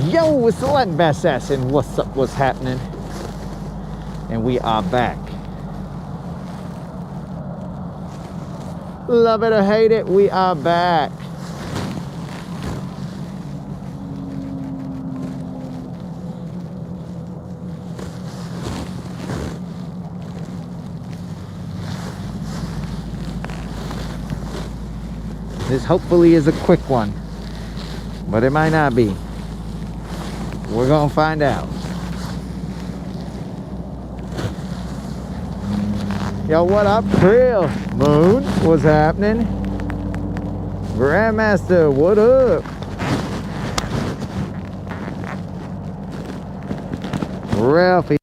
Yo, it's Latin Bass Assassin. What's up? What's happening? And we are back. Love it or hate it, we are back. This hopefully is a quick one, but it might not be. We're gonna find out. Yo, what up, Krill? Moon, what's happening? Grandmaster, what up? Ralphie.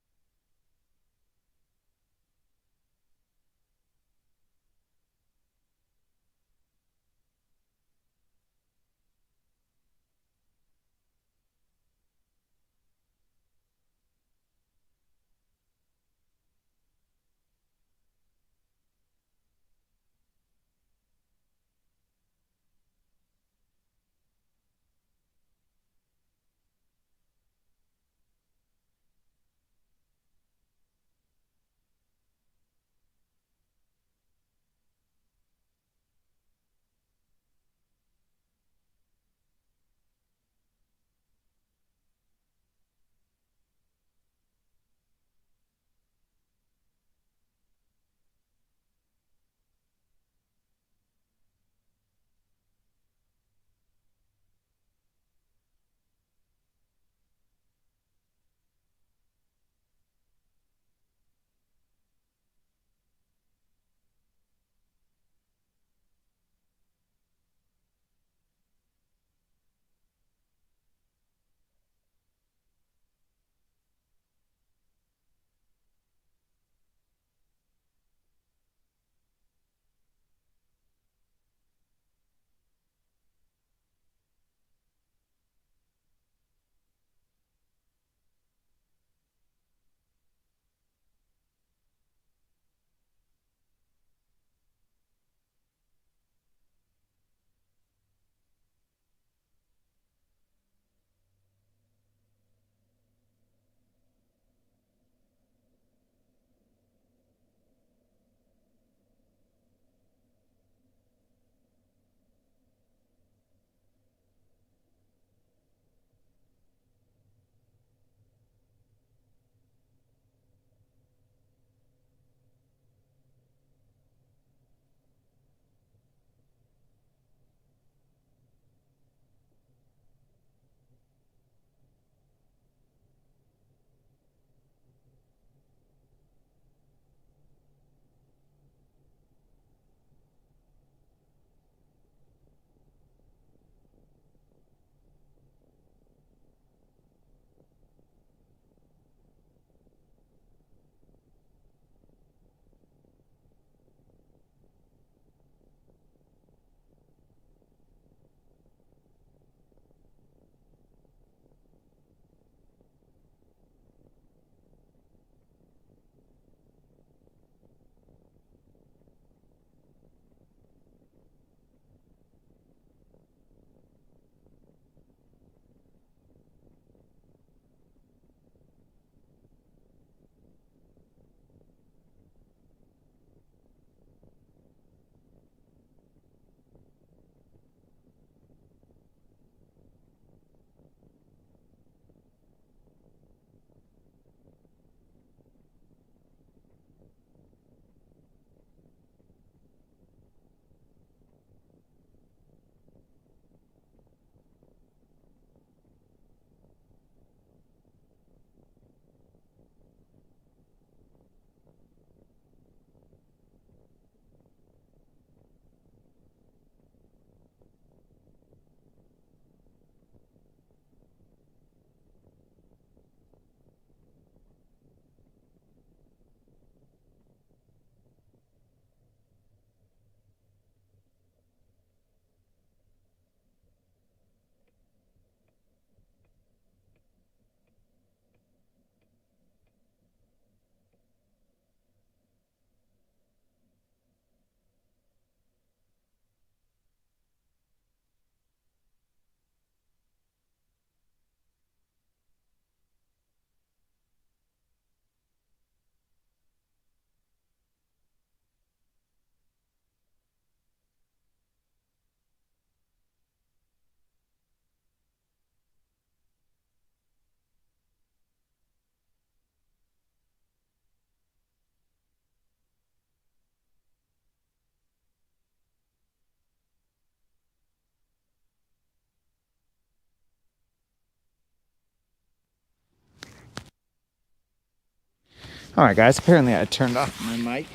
All right, guys, apparently I turned off my mic.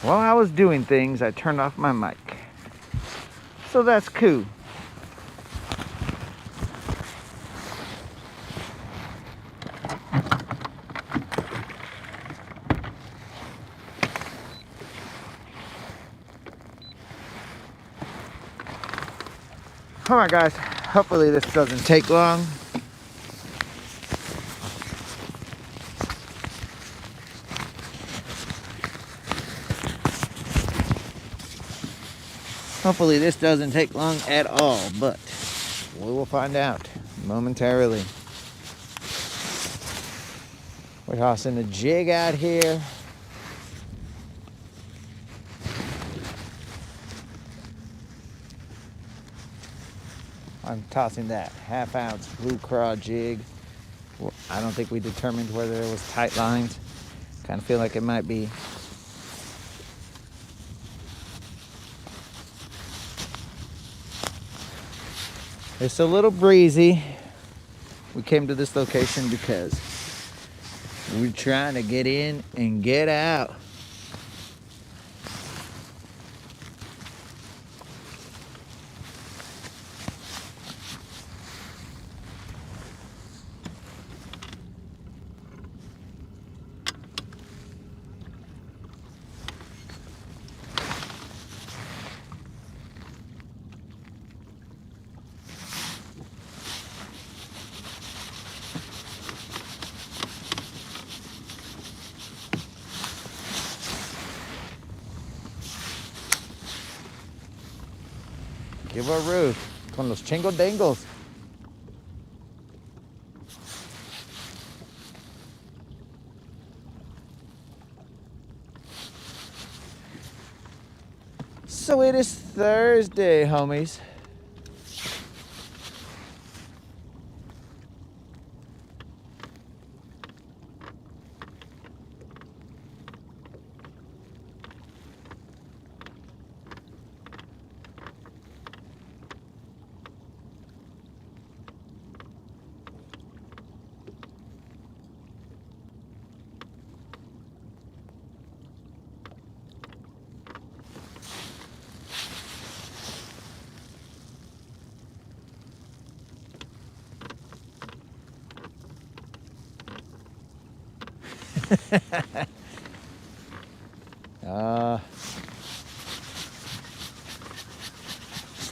While I was doing things, I turned off my mic. So that's cool. All right, guys, hopefully this doesn't take long. Hopefully this doesn't take long at all, but we will find out momentarily. We're tossing a jig out here. I'm tossing that half-ounce blue craw jig. Well, I don't think we determined whether it was tight lines. Kind of feel like it might be. It's a little breezy. We came to this location because we're trying to get in and get out. Give her a roof. Con los chingo dangles. So it is Thursday, homies.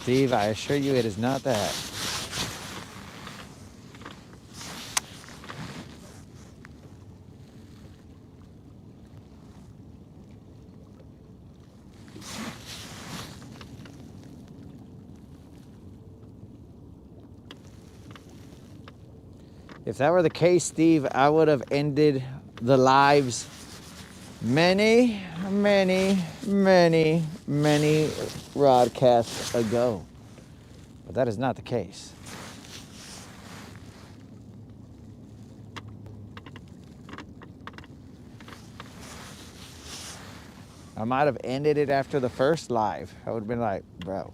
Steve, I assure you it is not that. If that were the case, Steve, I would have ended the lives many broadcasts ago. But that is not the case. I might have ended it after the first live. I would have been like, bro,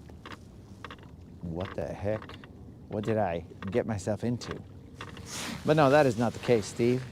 what the heck? What did I get myself into? But no, that is not the case, Steve.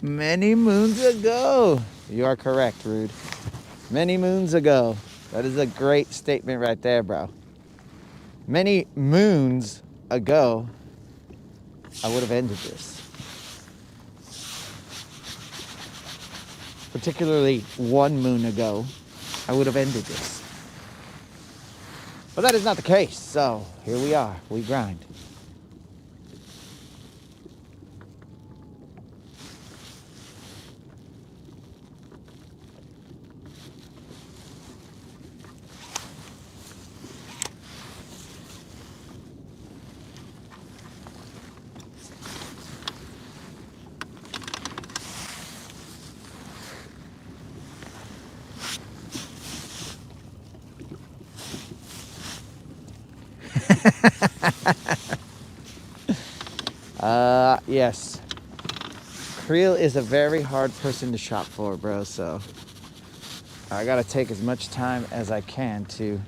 Many moons ago. You are correct, Rude. Many moons ago. That is a great statement right there, bro. Many moons ago, I would have ended this. Particularly 1 moon ago, I would have ended this. But that is not the case, so here we are. We grind. Yes. Creel is a very hard person to shop for, bro, so I gotta take as much time as I can to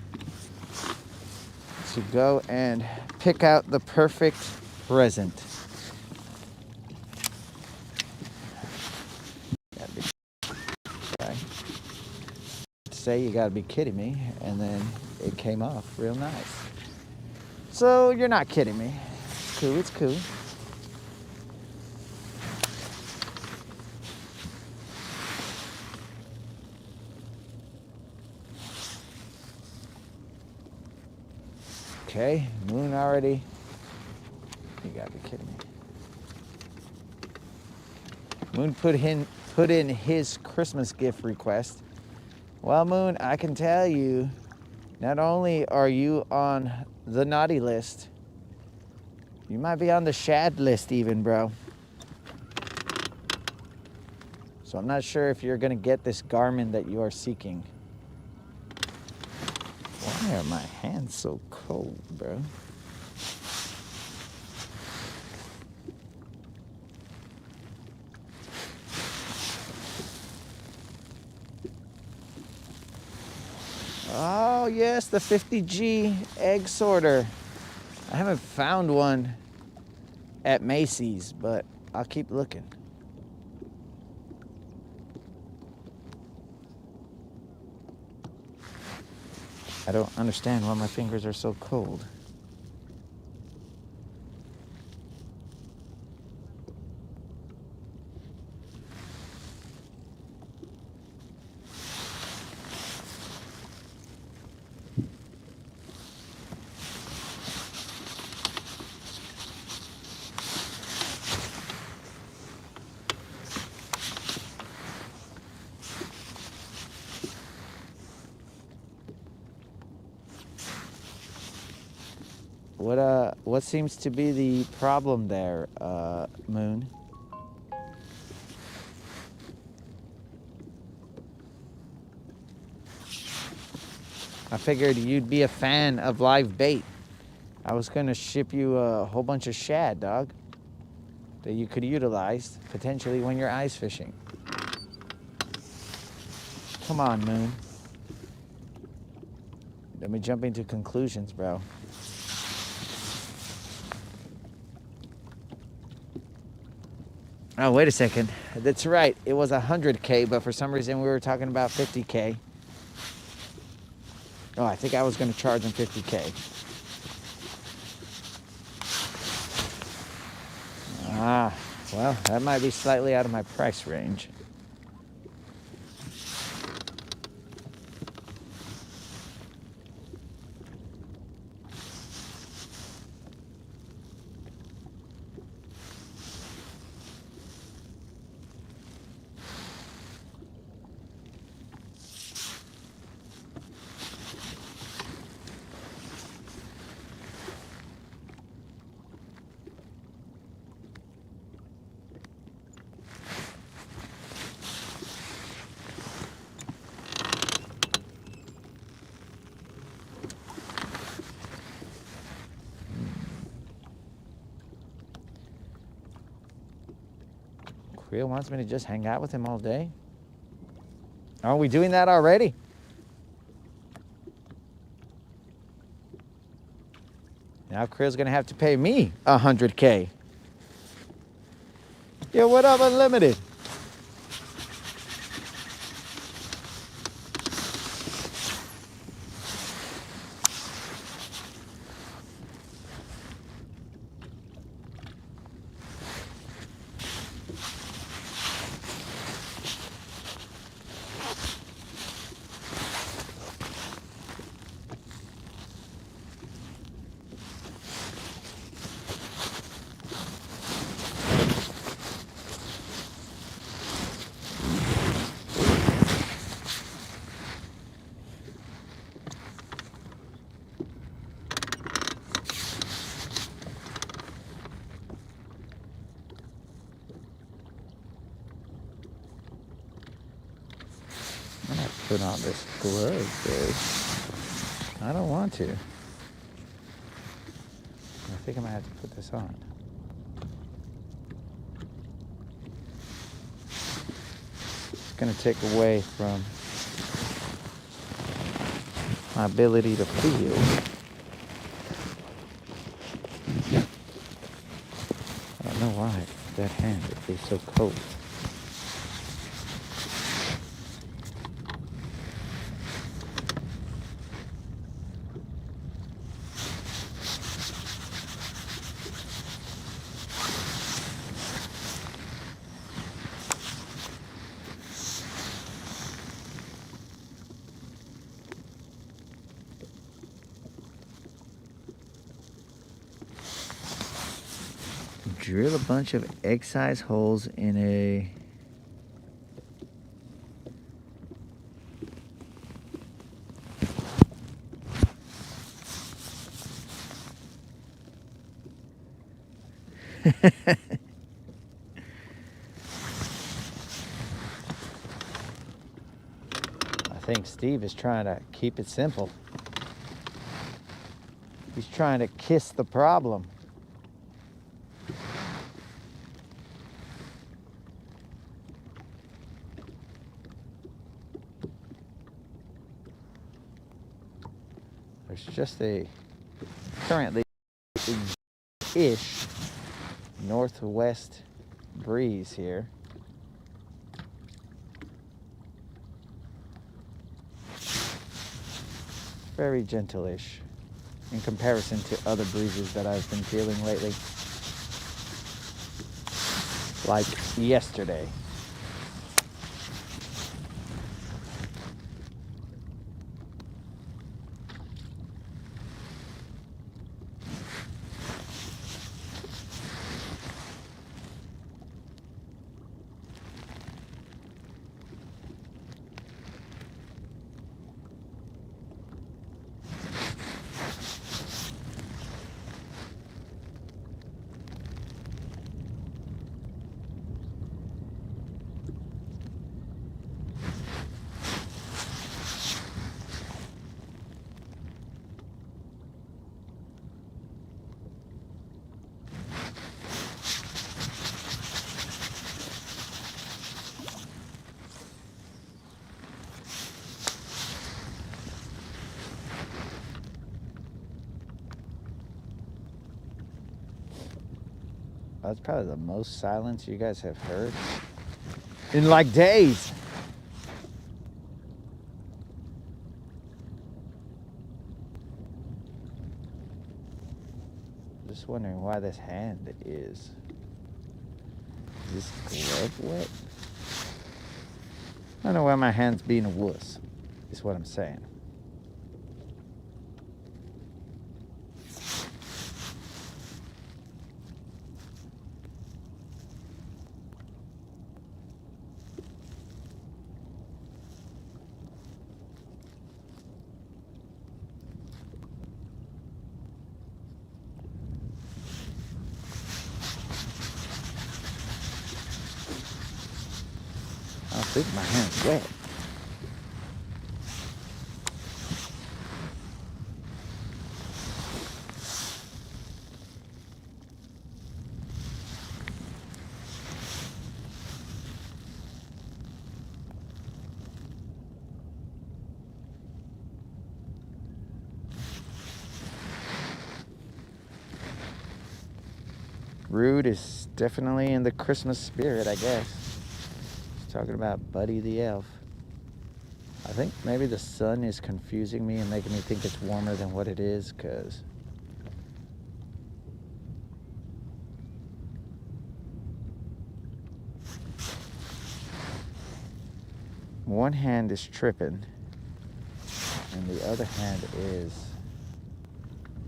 go and pick out the perfect present. Okay. Say you gotta be kidding me, and then it came off real nice. So you're not kidding me. It's cool, it's cool. Okay, Moon already. You gotta be kidding me. Moon put in his Christmas gift request. Well, Moon, I can tell you, not only are you on the naughty list, you might be on the shad list even, bro. So I'm not sure if you're gonna get this Garmin that you are seeking. Why are my hands so cold, bro? Oh yes, the 50G egg sorter. I haven't found one at Macy's, but I'll keep looking. I don't understand why my fingers are so cold. What seems to be the problem there, Moon? I figured you'd be a fan of live bait. I was gonna ship you a whole bunch of shad, dog, that you could utilize potentially when you're ice fishing. Come on, Moon. Let me jump into conclusions, bro. Oh, wait a second. That's right. It was 100K, but for some reason we were talking about 50K. Oh, I think I was going to charge him 50K. Ah, well, that might be slightly out of my price range. Creel wants me to just hang out with him all day? Aren't we doing that already? Now Creel's gonna have to pay me 100K. Yo, what up, Unlimited? I'm gonna put on this glove, dude. I don't want to. think I might have to put this on. It's gonna take away from my ability to feel. I don't know why that hand is so cold. Drill a bunch of egg-sized holes in a I think Steve is trying to keep it simple. He's trying to kiss the problem. There's just a currently ish northwest breeze here. Very gentle-ish in comparison to other breezes that I've been feeling lately. Like yesterday. That's probably the most silence you guys have heard in like days. Just wondering why this hand is this glove wet? I don't know why my hand's being a wuss, is what I'm saying. I think my hand's wet. Rude is definitely in the Christmas spirit, I guess. He's talking about Buddy the Elf. I think maybe the sun is confusing me and making me think it's warmer than what it is, because one hand is tripping and the other hand is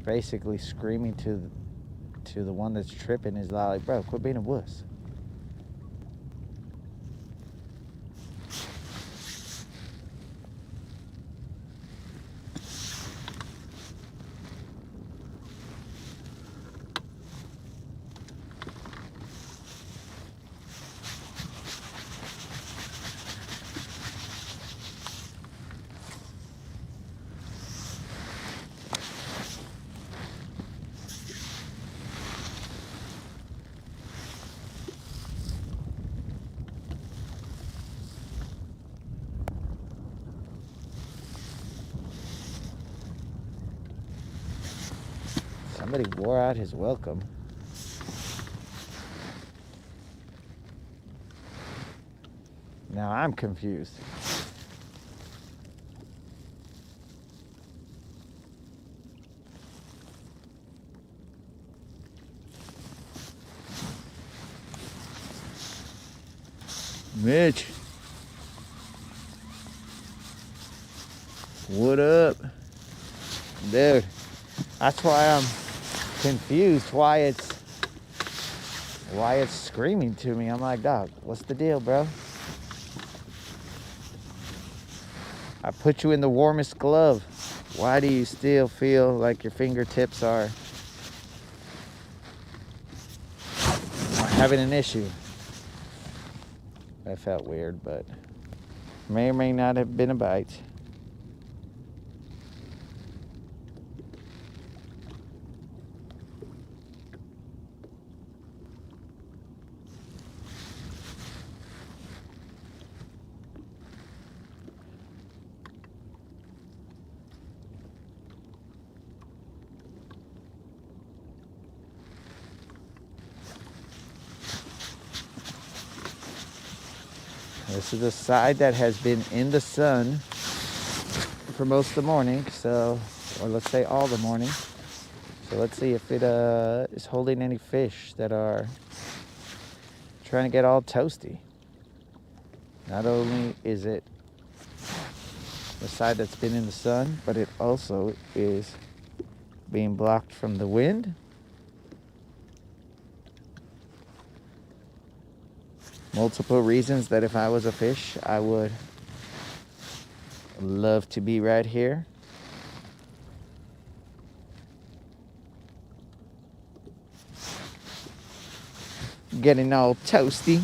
basically screaming to the one that's tripping, is like, bro, quit being a wuss. Somebody wore out his welcome. Now I'm confused. Mitch. What up? Dude, that's why I'm confused why it's screaming to me. I'm like, dog, what's the deal, bro? I put you in the warmest glove. Why do you still feel like your fingertips are having an issue? That felt weird, but may or may not have been a bite. This is the side that has been in the sun for most of the morning, or let's say all the morning. So let's see if it is holding any fish that are trying to get all toasty. Not only is it the side that's been in the sun, but it also is being blocked from the wind. Multiple reasons that if I was a fish, I would love to be right here. Getting all toasty.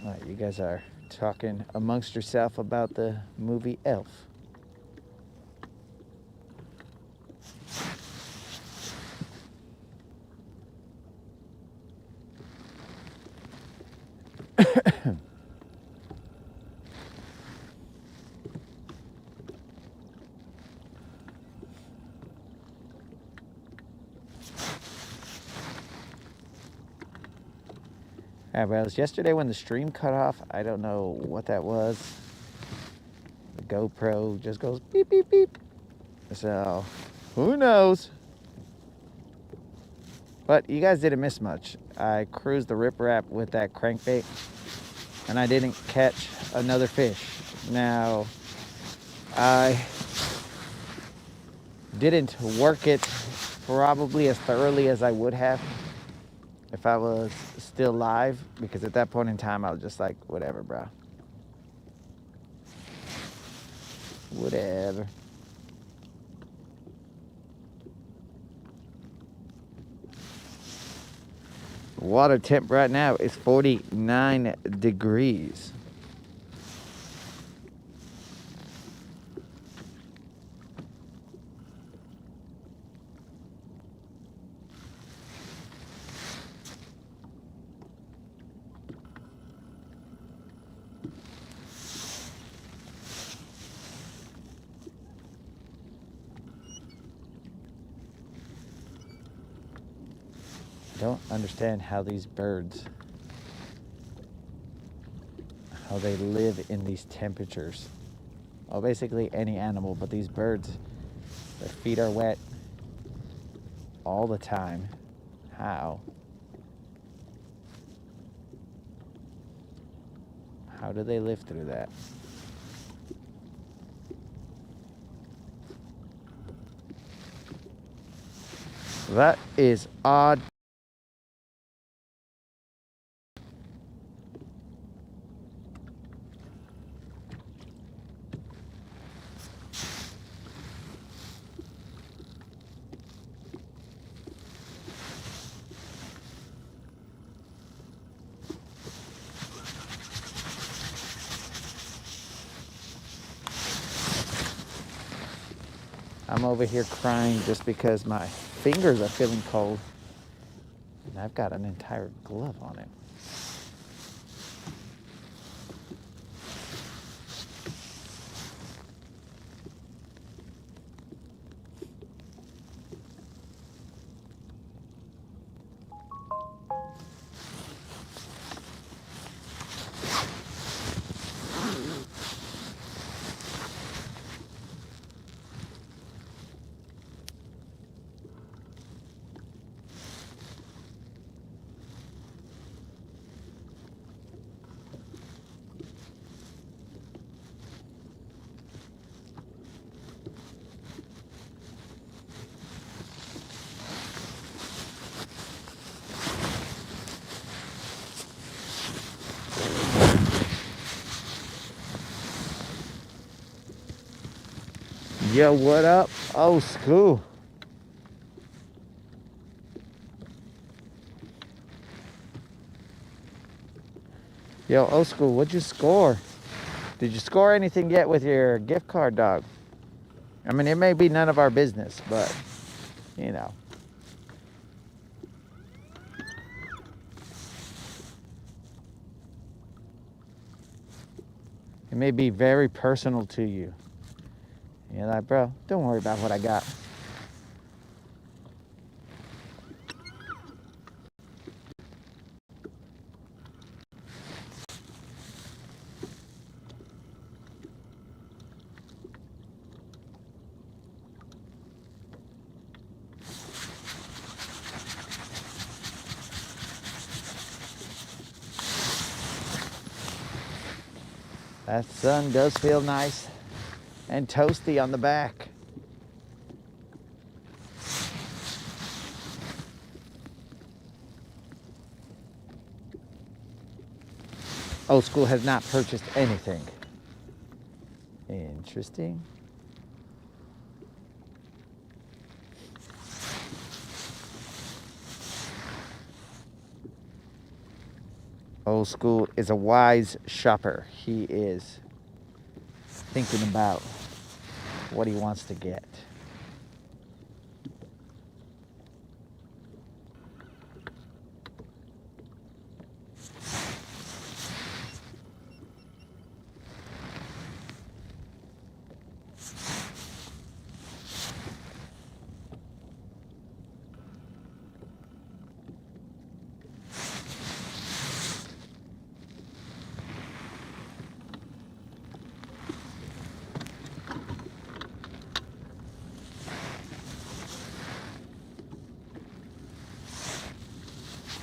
All right, you guys are talking amongst yourself about the movie Elf. All right, bros. Yesterday when the stream cut off, I don't know what that was. The GoPro just goes beep, beep, beep. So, who knows? But you guys didn't miss much. I cruised the riprap with that crankbait, and I didn't catch another fish. Now, I didn't work it probably as thoroughly as I would have if I was still live, because at that point in time, I was just like, whatever, bro. Whatever. Water temp right now is 49 degrees. Don't understand how these birds, how they live in these temperatures. Well, basically any animal, but these birds, their feet are wet all the time. How? How do they live through that? That is odd. I'm over here crying just because my fingers are feeling cold. And I've got an entire glove on it. Yo, what up? Oh, school. Yo, old school, what'd you score? Did you score anything yet with your gift card, dog? I mean, it may be none of our business, but, you know. It may be very personal to you. You're like, bro, don't worry about what I got. That sun does feel nice and toasty on the back. Old school has not purchased anything. Interesting. Old school is a wise shopper. He is thinking about what he wants to get.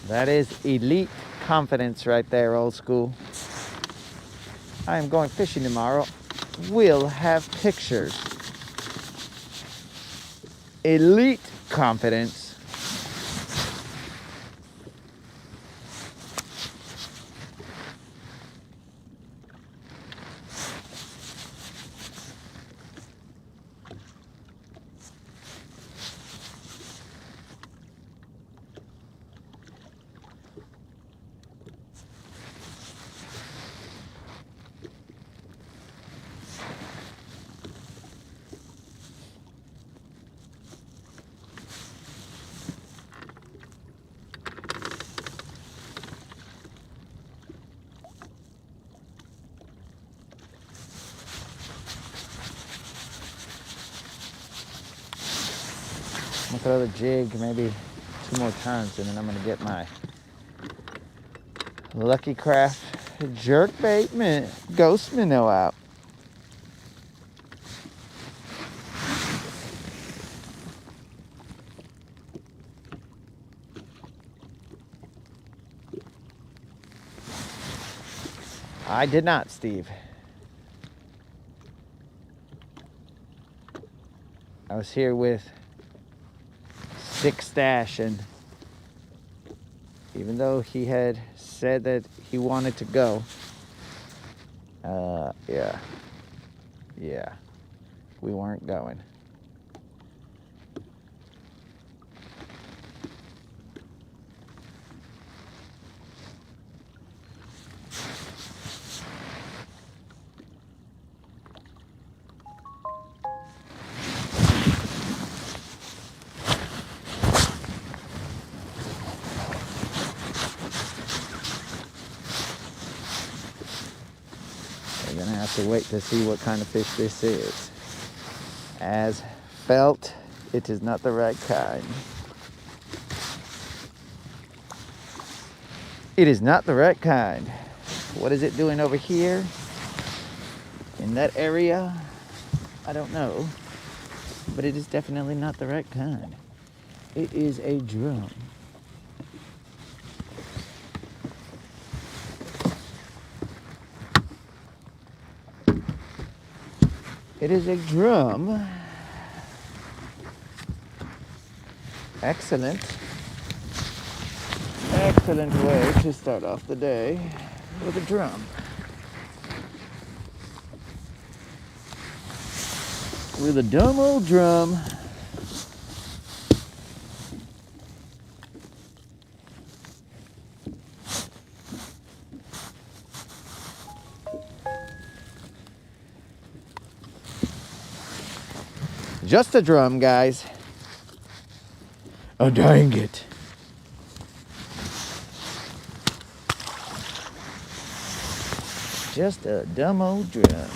That is elite confidence right there, old school. I am going fishing tomorrow. We'll have pictures. Elite confidence. I'm gonna throw the jig maybe 2 more times, and then I'm gonna get my Lucky Craft jerkbait ghost minnow out. I did not, Steve. I was here with Sick Stash, and even though he had said that he wanted to go, yeah, we weren't going. gonna have to wait to see what kind of fish this is. As felt, it is not the right kind. It is not the right kind. What is it doing over here? In that area? I don't know. But it is definitely not the right kind. It is a drum. It is a drum. Excellent. Excellent way to start off the day with a drum. With a dumb old drum. Just a drum, guys. Oh, dang it. Just a dumb old drum.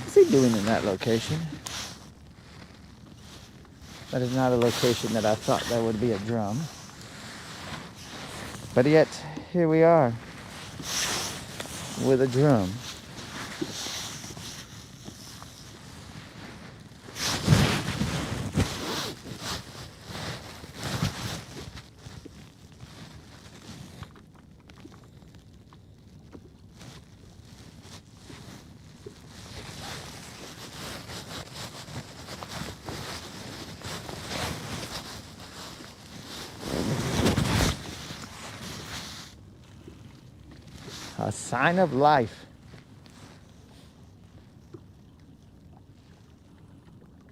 What's he doing in that location? That is not a location that I thought that would be a drum. But yet, here we are with a drum. A sign of life.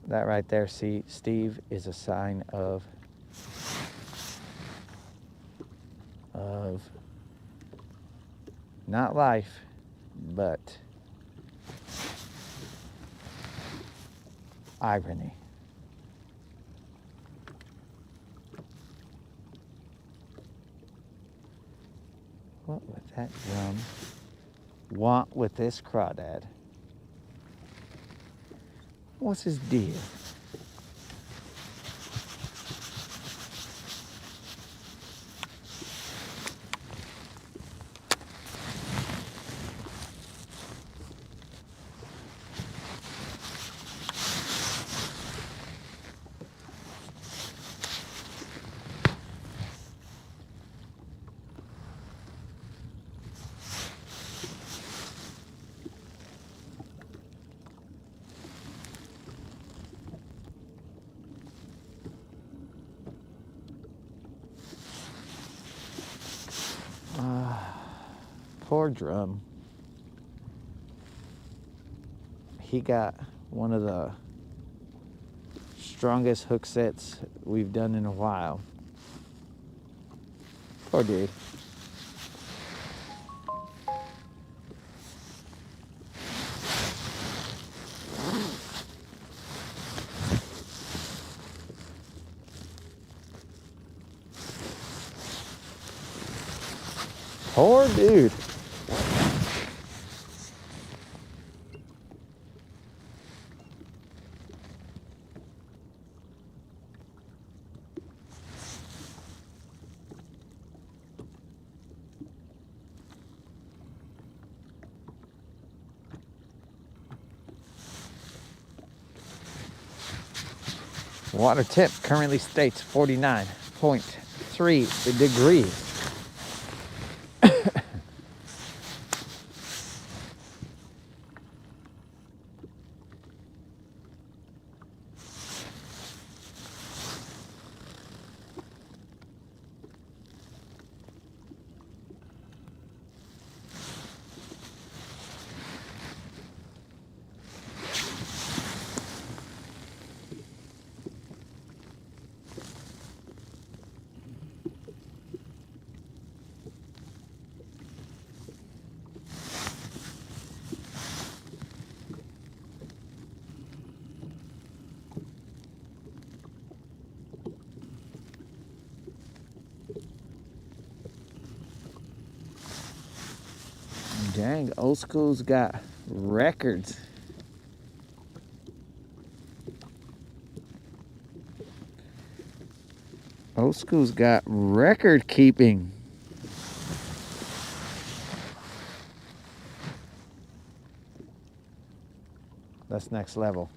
That right there, see, Steve, is a sign of not life, but irony. What would that drum want with this crawdad? What's his deal? Poor drum. He got one of the strongest hook sets we've done in a while. Poor dude. Poor dude. Water temp currently states 49.3 degrees. Dang, old school's got records. Old school's got record keeping. That's next level.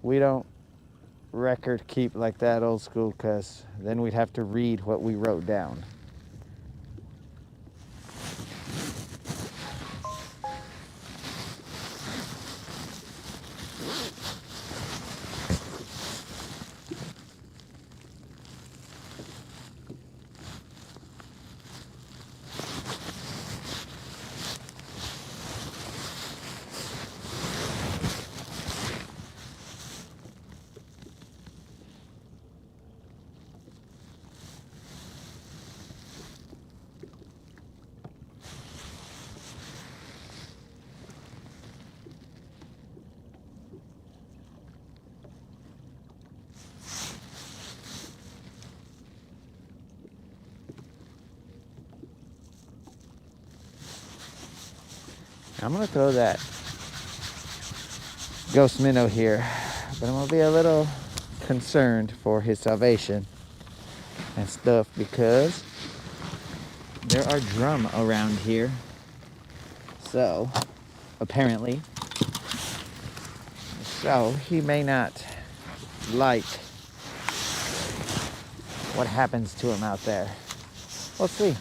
We don't record keep like that, old school, because then we'd have to read what we wrote down. I'm gonna throw that ghost minnow here, but I'm gonna be a little concerned for his salvation and stuff because there are drum around here. So, apparently, so he may not like what happens to him out there. We'll see.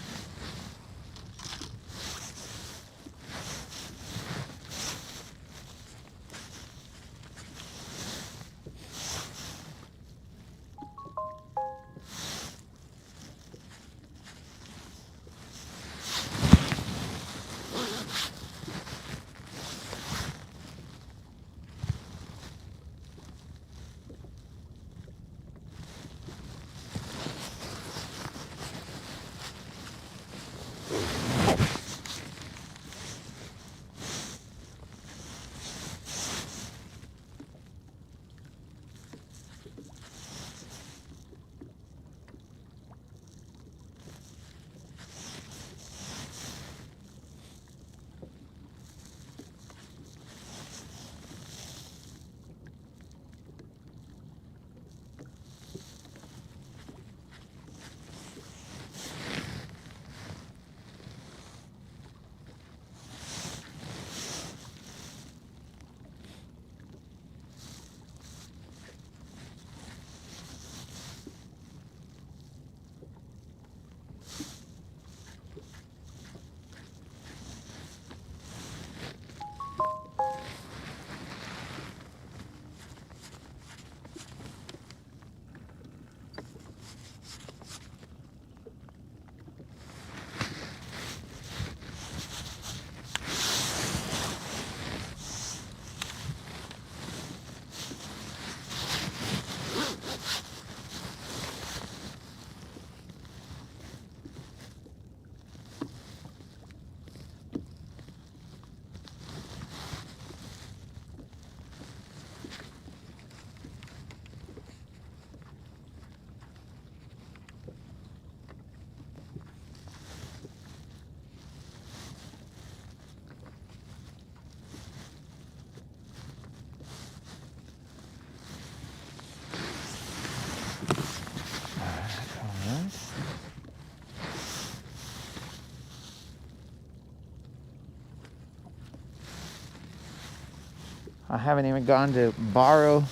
I haven't even gone to borrow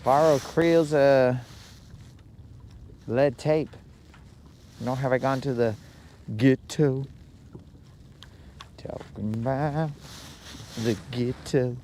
Creel's lead tape. Nor have I gone to the ghetto. Talking about the ghetto.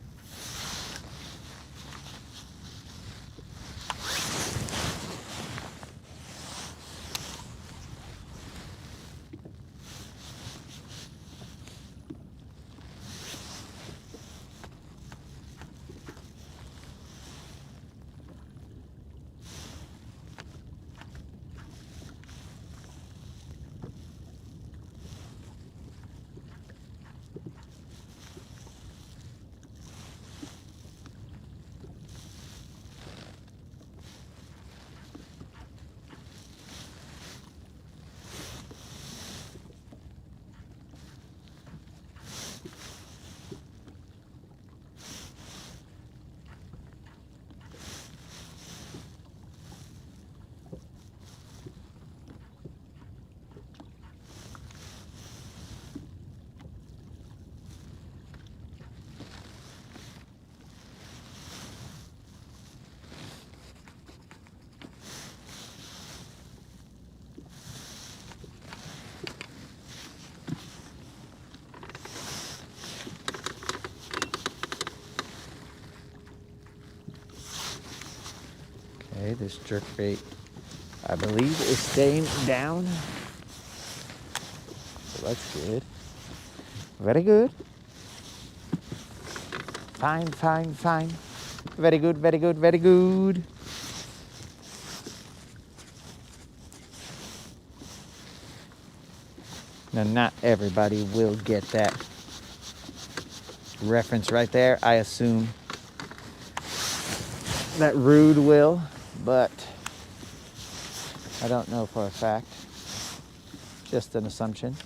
this jerk bait, I believe, is staying down. So that's good. Very good. Fine, fine, fine. Very good, very good, very good. Now, not everybody will get that reference right there. I assume that Rude will, but I don't know for a fact. Just an assumption.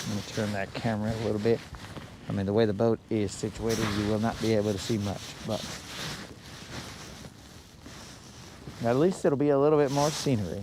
Let me turn that camera a little bit. I mean, the way the boat is situated, you will not be able to see much, but at least it'll be a little bit more scenery.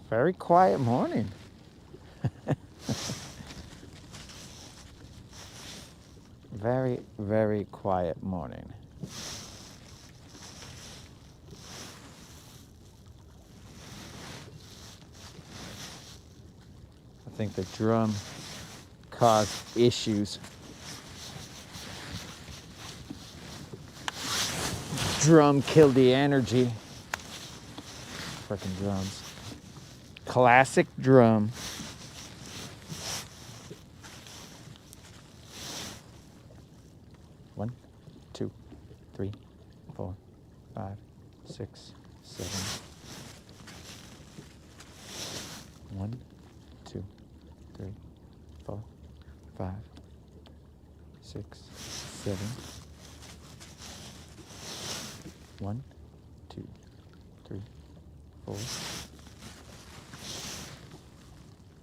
Very quiet morning. Very, very quiet morning. I think the drum caused issues. Drum killed the energy. Freaking drums. Classic drum. One, two, three, 4, 5, 6, 7. 1, 2, 3, 4, 5, 6, 7. 1, 2, 3, 4.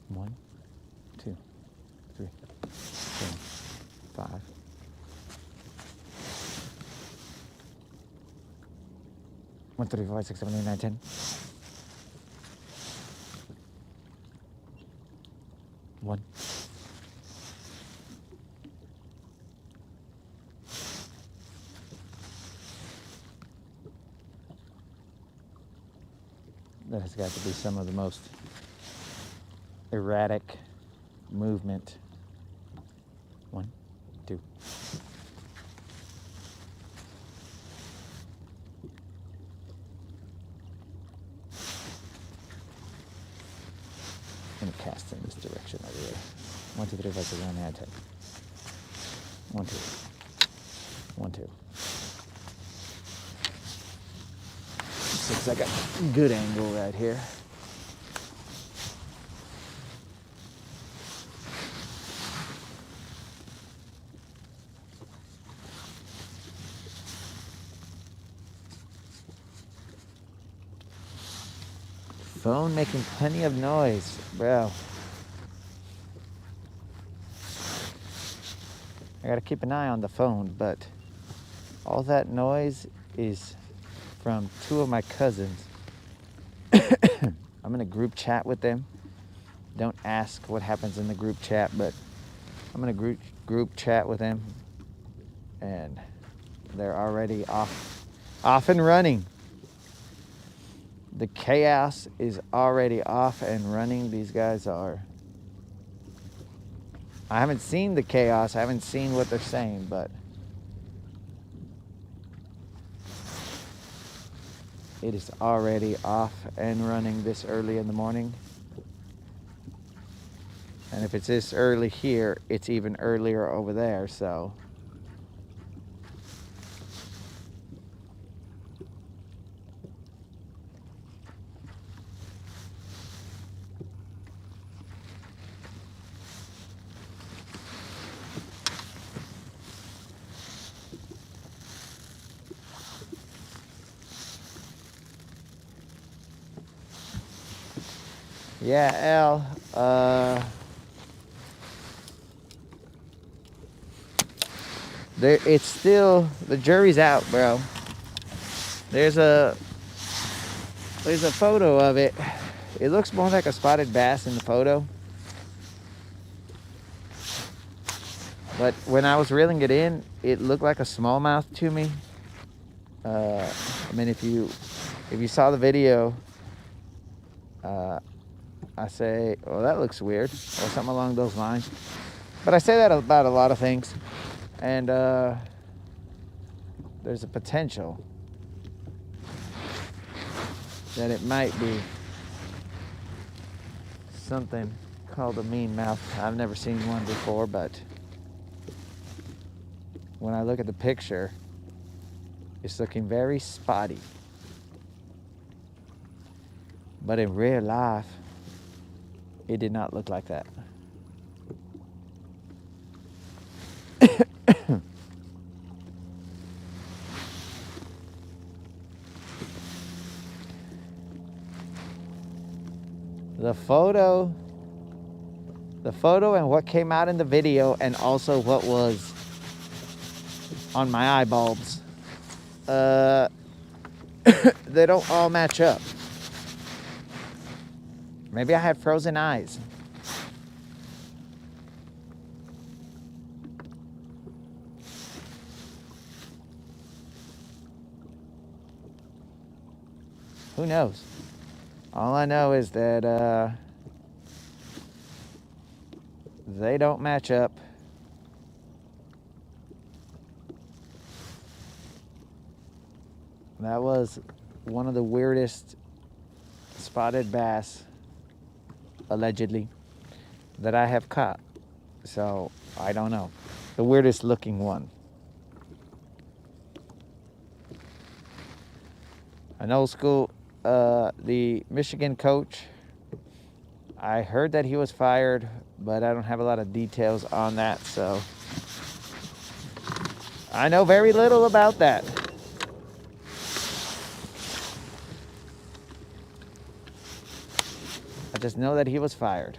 1, 2, 3, 4, 5. 1, 2, 3, 4, 5, 6, 7, 8, 9, 10. 1. That has got to be some of the most erratic movement. 1, 2. I'm going to cast in this direction over here. 1, 2, 3, 4, 5, 6, 7, 8, 9, 10. 1, 2. 1, 2. Looks like a good angle right here. Phone making plenty of noise, bro. I gotta keep an eye on the phone, but all that noise is from 2 of my cousins. I'm in a group chat with them. Don't ask what happens in the group chat, but I'm in a group chat with them, and they're already off and running. The chaos is already off and running. These guys are. I haven't seen the chaos. I haven't seen what they're saying, but it is already off and running this early in the morning. And if it's this early here, it's even earlier over there, so. Yeah, Al, it's still, the jury's out, bro. There's a photo of it. It looks more like a spotted bass in the photo. But when I was reeling it in, it looked like a smallmouth to me. I mean, if you saw the video, I say, well, that looks weird, or something along those lines. But I say that about a lot of things. And there's a potential that it might be something called a mean mouth. I've never seen one before, but when I look at the picture, it's looking very spotty. But in real life, it did not look like that. The photo and what came out in the video, and also what was on my eyeballs, they don't all match up. Maybe I had frozen eyes. Who knows? All I know is that they don't match up. That was one of the weirdest spotted bass, allegedly, that I have caught. So, I don't know. The weirdest looking one. An old school, the Michigan coach, I heard that he was fired, but I don't have a lot of details on that, so I know very little about that. I just know that he was fired.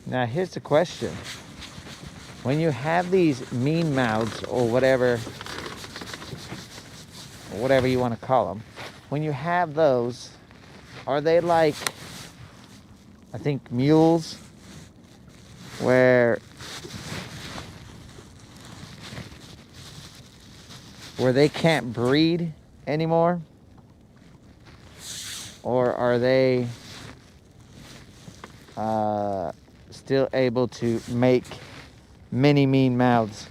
Now here's the question. When you have these mean mouths or whatever you want to call them, when you have those, are they like, I think, mules, where they can't breed anymore? Or are they still able to make many mean mouths?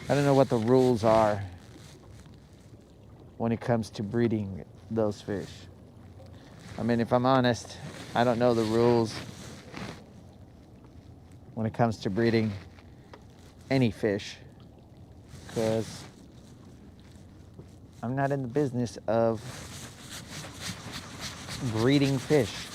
I don't know what the rules are when it comes to breeding those fish. I mean, if I'm honest, I don't know the rules when it comes to breeding any fish, because I'm not in the business of breeding fish.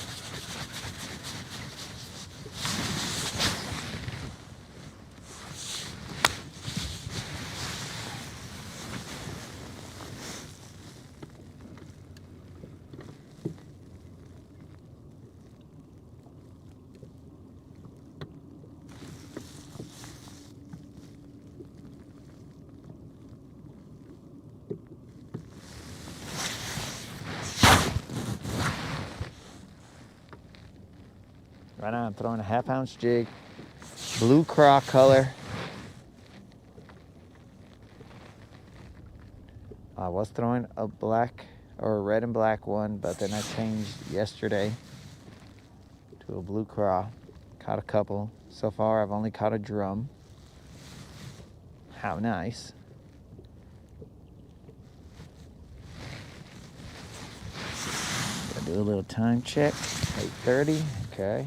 Right now I'm throwing a 1/2 ounce jig, blue craw color. I was throwing a black or a red and black one, but then I changed yesterday to a blue craw. Caught a couple. So far I've only caught a drum. How nice. Gotta do a little time check. 8:30, okay.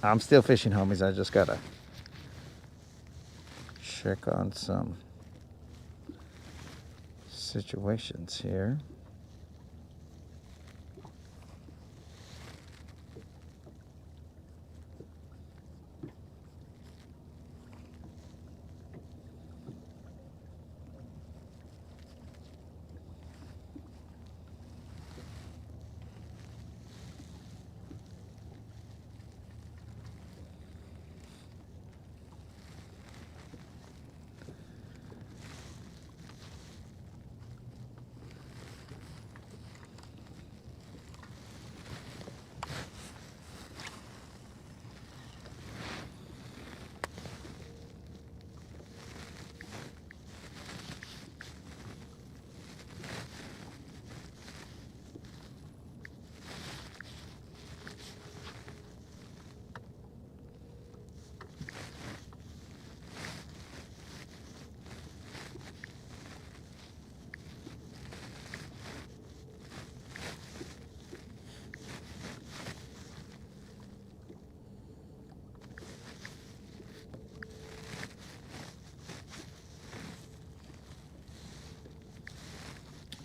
I'm still fishing, homies. I just gotta check on some situations here.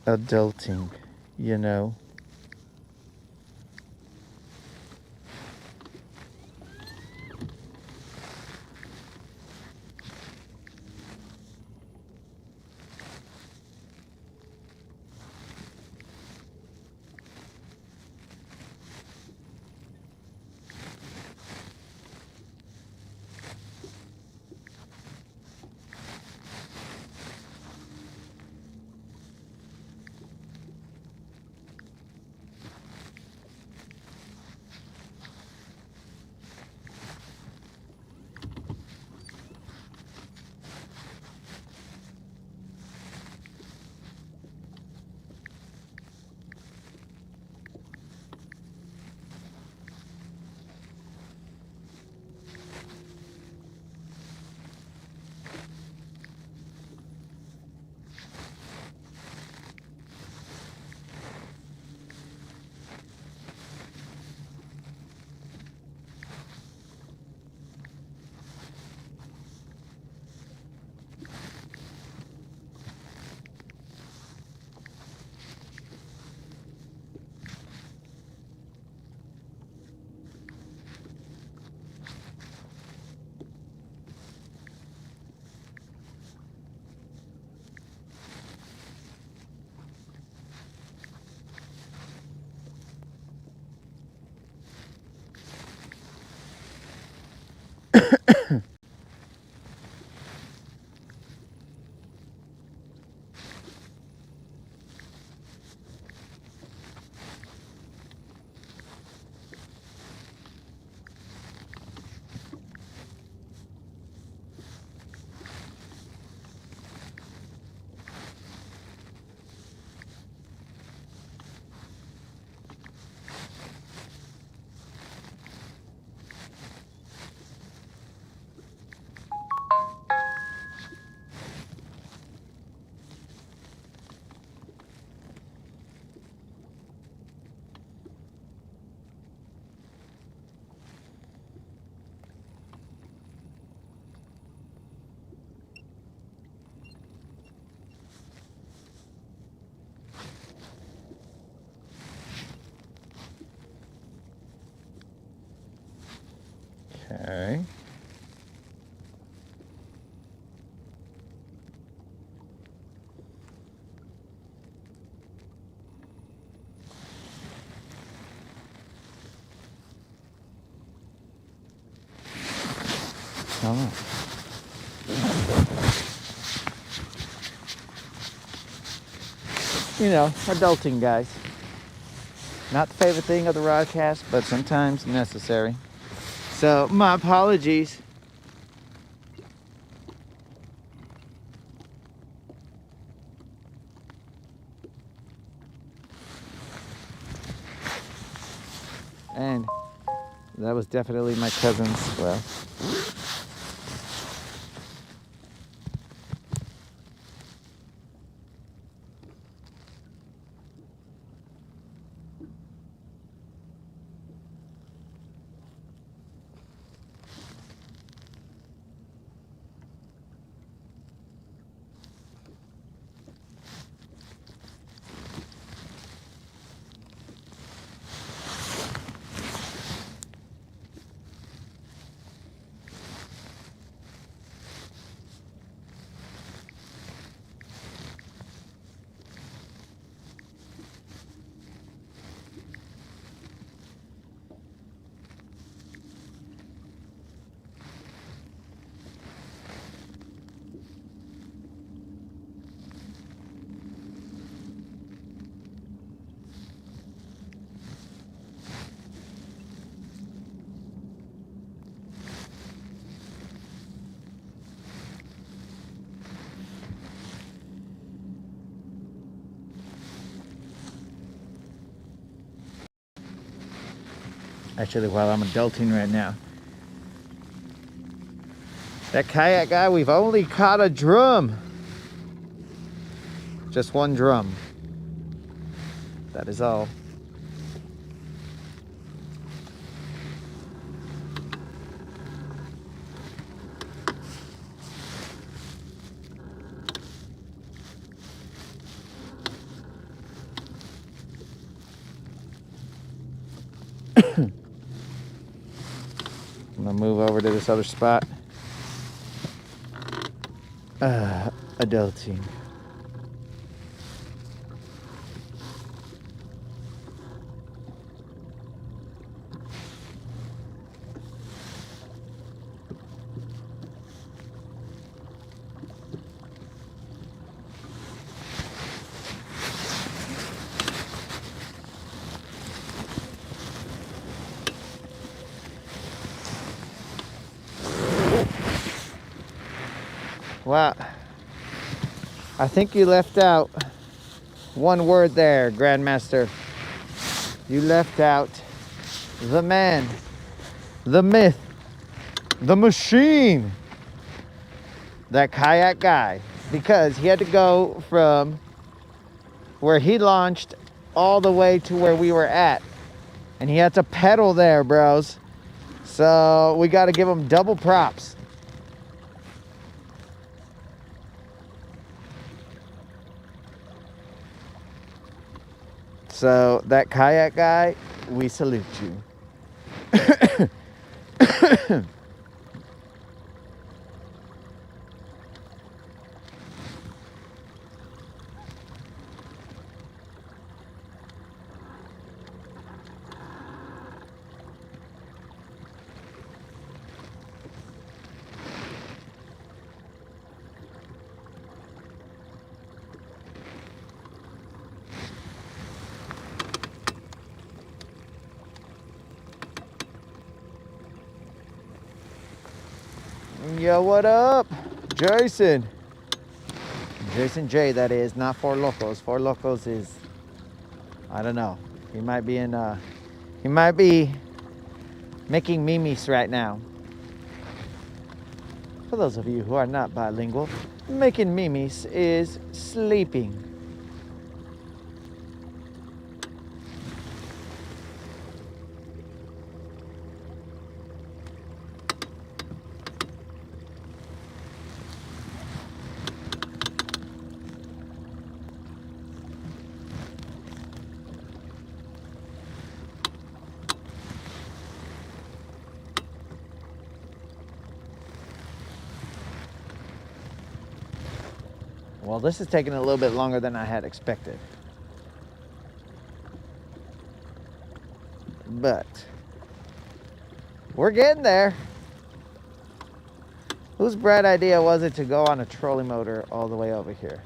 Adulting, you know. Okay. Come on. You know, adulting, guys. Not the favorite thing of the broadcast, but sometimes necessary. So, my apologies. And that was definitely my cousin's, well, Actually, while I'm adulting right now. That kayak guy, we've only caught a drum. Just one drum. That is all. I'm gonna move over to this other spot. Adulting. Wow. I think you left out one word there, Grandmaster. You left out the man, the myth, the machine, that kayak guy, because he had to go from where he launched all the way to where we were at, and he had to pedal there, bros. So we got to give him double props. So that kayak guy, we salute you. Yo, what up? Jason. Jason J, that is, not Four Locos. Four Locos is, I don't know. He might be making memes right now. For those of you who are not bilingual, making memes is sleeping. Well, this is taking a little bit longer than I had expected. But we're getting there. Whose bright idea was it to go on a trolley motor all the way over here?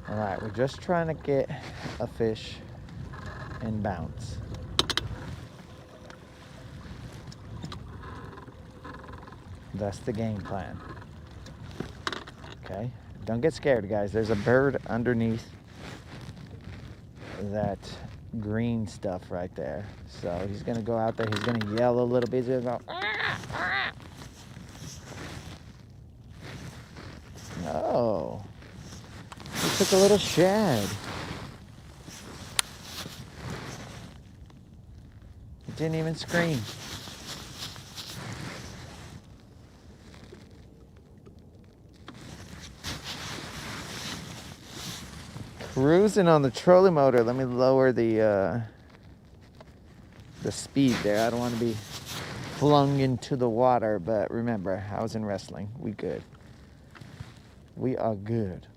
All right, we're just trying to get a fish and bounce. That's the game plan. Okay, don't get scared, guys. There's a bird underneath that green stuff right there. So he's gonna go out there, he's gonna yell a little bit, he's gonna go, "Ah, ah." Oh, he took a little shad. He didn't even scream. Cruising on the trolley motor. Let me lower the speed there. I don't want to be flung into the water. But remember, I was in wrestling. We good. We are good.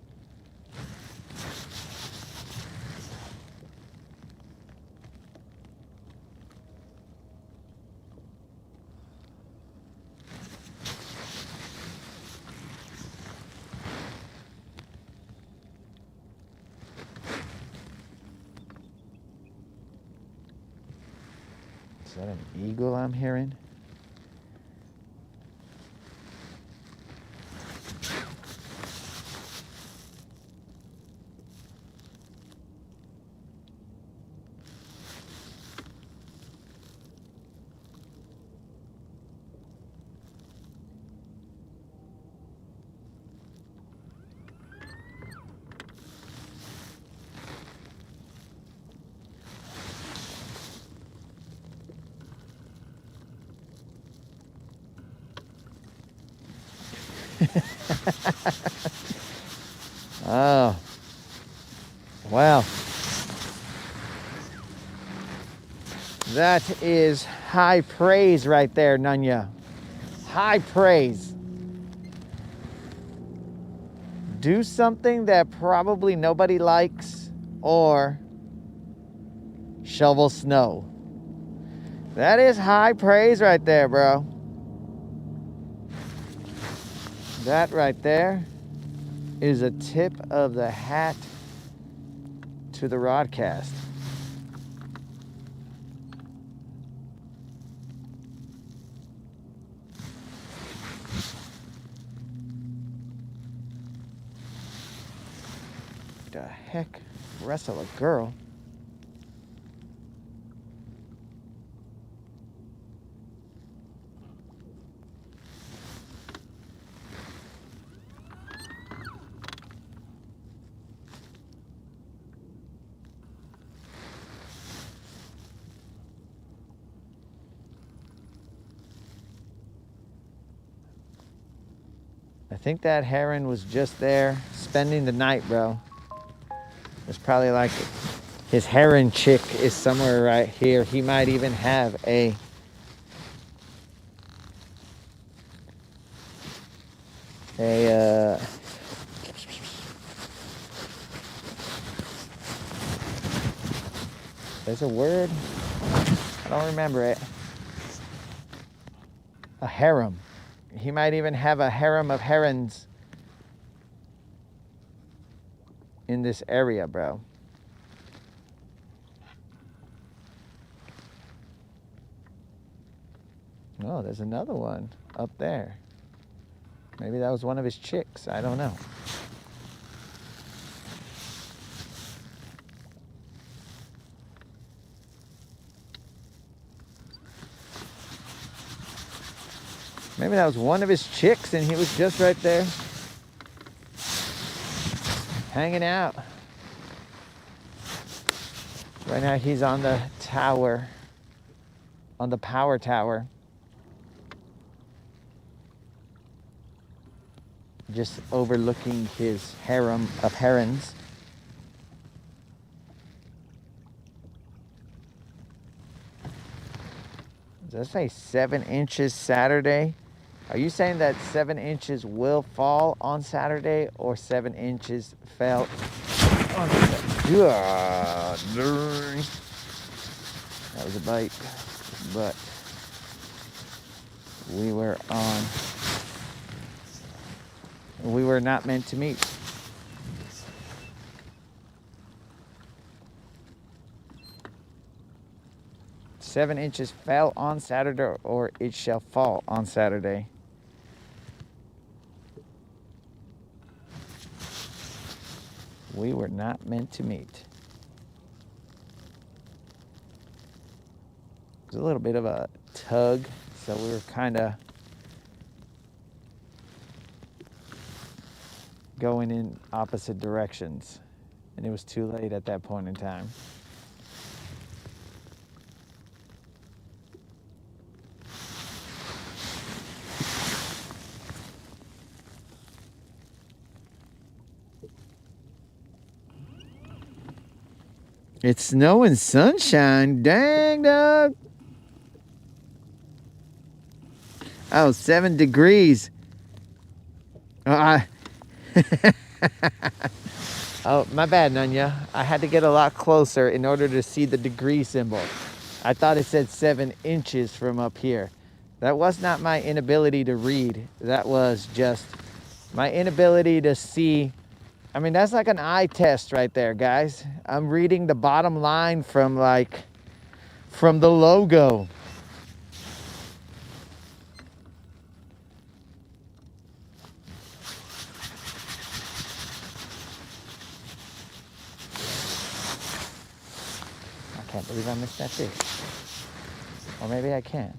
Is that an eagle I'm hearing? Oh, wow. That is high praise right there, Nunya. High praise. Do something that probably nobody likes or shovel snow. That is high praise right there, bro. That right there is a tip of the hat to the rodcast. The heck? Wrestle a girl? I think that heron was just there spending the night, bro. It's probably like his heron chick is somewhere right here. He might even have a there's a word, I don't remember it. A harem. He might even have a harem of herons in this area, bro. Oh, there's another one up there. Maybe that was one of his chicks. I don't know. Maybe that was one of his chicks and he was just right there hanging out. Right now he's on the tower, on the power tower. Just overlooking his harem of herons. Does that say 7 inches Saturday? Are you saying that 7 inches will fall on Saturday or 7 inches fell on Saturday? God, darn. That was a bite, but we were not meant to meet. "7 inches fell on Saturday, or it shall fall on Saturday." We were not meant to meet. It was a little bit of a tug, so we were kind of going in opposite directions, and it was too late at that point in time. It's snow and sunshine. Dang, dog. Oh, 7 degrees. Oh, oh, my bad, Nunya. I had to get a lot closer in order to see the degree symbol. I thought it said 7 inches from up here. That was not my inability to read. That was just my inability to see. I mean, that's like an eye test right there, guys. I'm reading the bottom line from the logo. I can't believe I missed that fish. Or maybe I can.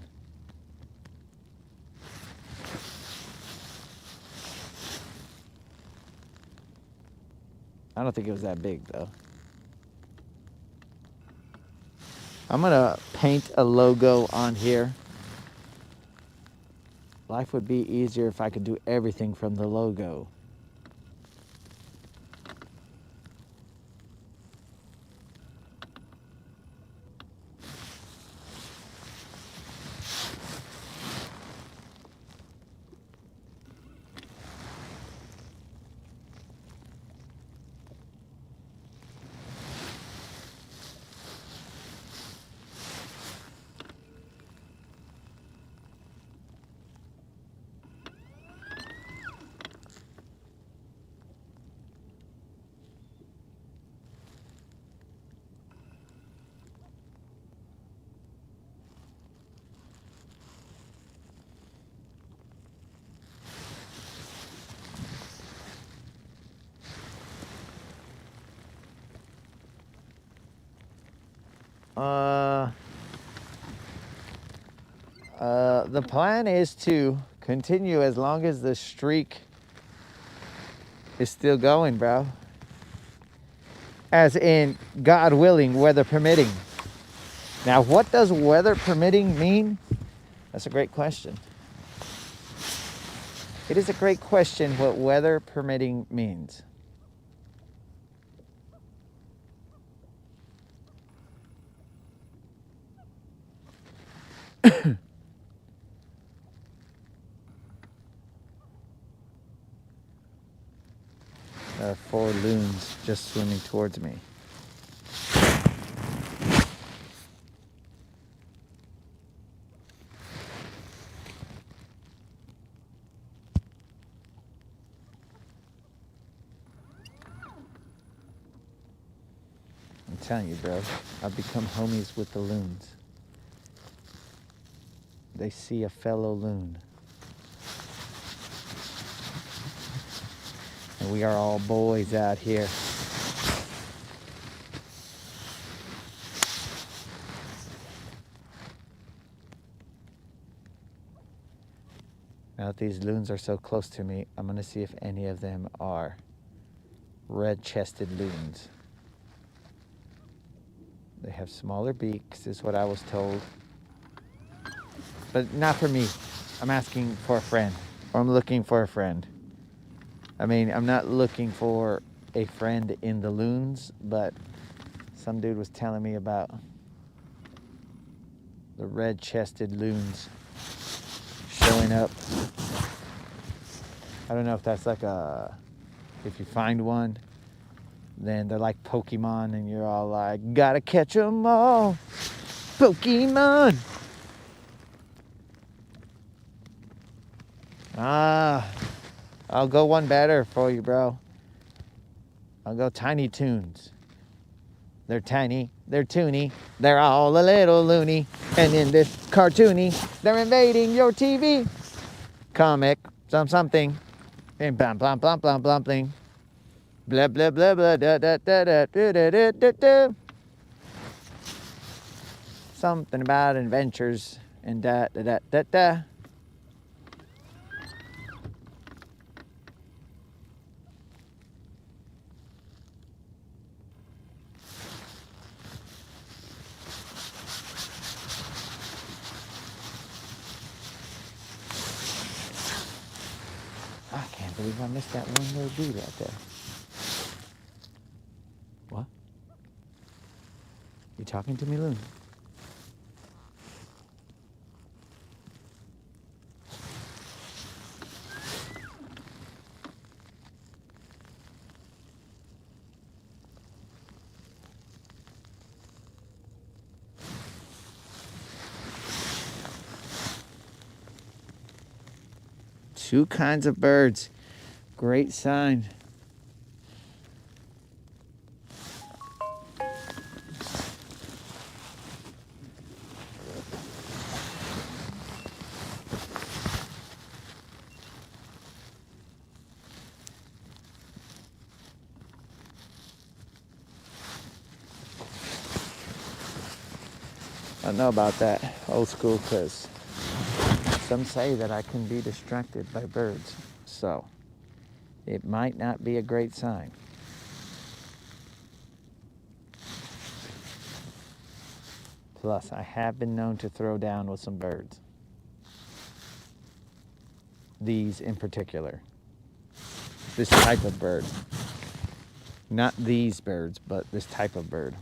I don't think it was that big, though. I'm gonna paint a logo on here. Life would be easier if I could do everything from the logo. The plan is to continue as long as the streak is still going, bro. As in, God willing, weather permitting. Now, what does weather permitting mean? That's a great question. It is a great question what weather permitting means. There are 4 loons just swimming towards me. I'm telling you, bro, I've become homies with the loons. They see a fellow loon. And we are all boys out here. Now that these loons are so close to me, I'm gonna see if any of them are red-chested loons. They have smaller beaks, is what I was told. But not for me. I'm asking for a friend, or I'm looking for a friend. I mean, I'm not looking for a friend in the loons, but some dude was telling me about the red-chested loons showing up. I don't know if that's like if you find one, then they're like Pokemon and you're all like, gotta catch them all, Pokemon. I'll go one better for you, bro. I'll go Tiny Toons. They're tiny, they're toony, they're all a little loony. And in this cartoony, they're invading your TV. Comic, something. And blam, blam, blam, blam, blam, thing. Blah, blah, blah, blah, da, da, da, da, da, da, da, da, da. Something about adventures and da, da, da, da, da. I can't believe I missed that one little dude right there. What? You talking to me, Loon? Two kinds of birds. Great sign. I don't know about that old school because some say that I can be distracted by birds. So it might not be a great sign. Plus, I have been known to throw down with some birds. These in particular. This type of bird. Not these birds, but this type of bird.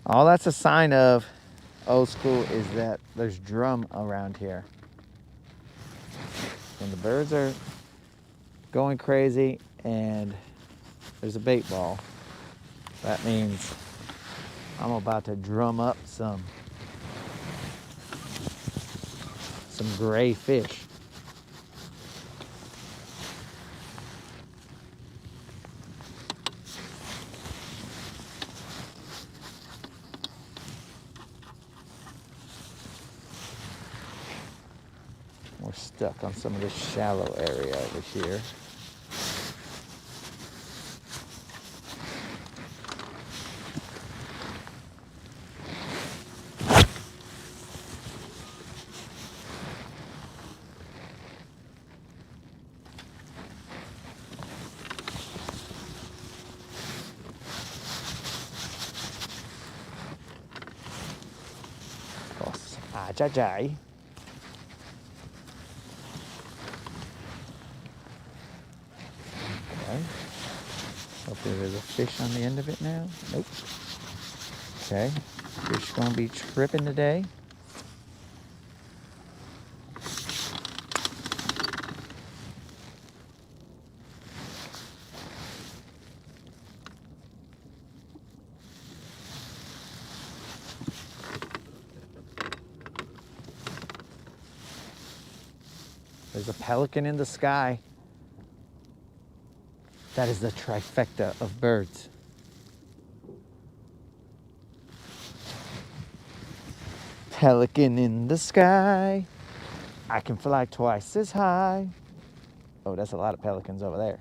All that's a sign of old school is that there's drum around here. When the birds are going crazy and there's a bait ball, that means I'm about to drum up some gray fish. We're stuck on some of this shallow area over here. Jai. Okay. Hopefully there's a fish on the end of it now. Nope. Okay. Fish gonna be tripping today. There's a pelican in the sky. That is the trifecta of birds. Pelican in the sky. I can fly twice as high. Oh, that's a lot of pelicans over there.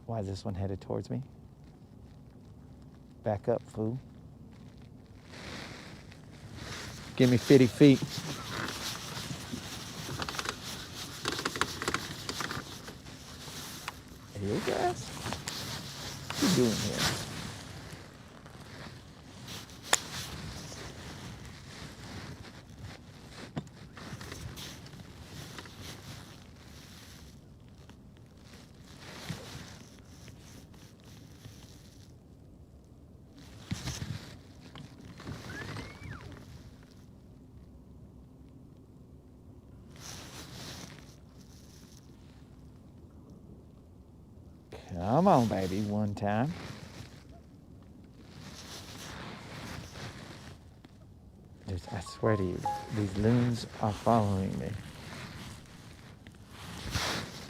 Why is this one headed towards me? Back up, fool. Give me 50 feet. Hey guys, what you doing here? Come on, baby, one time. I swear to you, these loons are following me.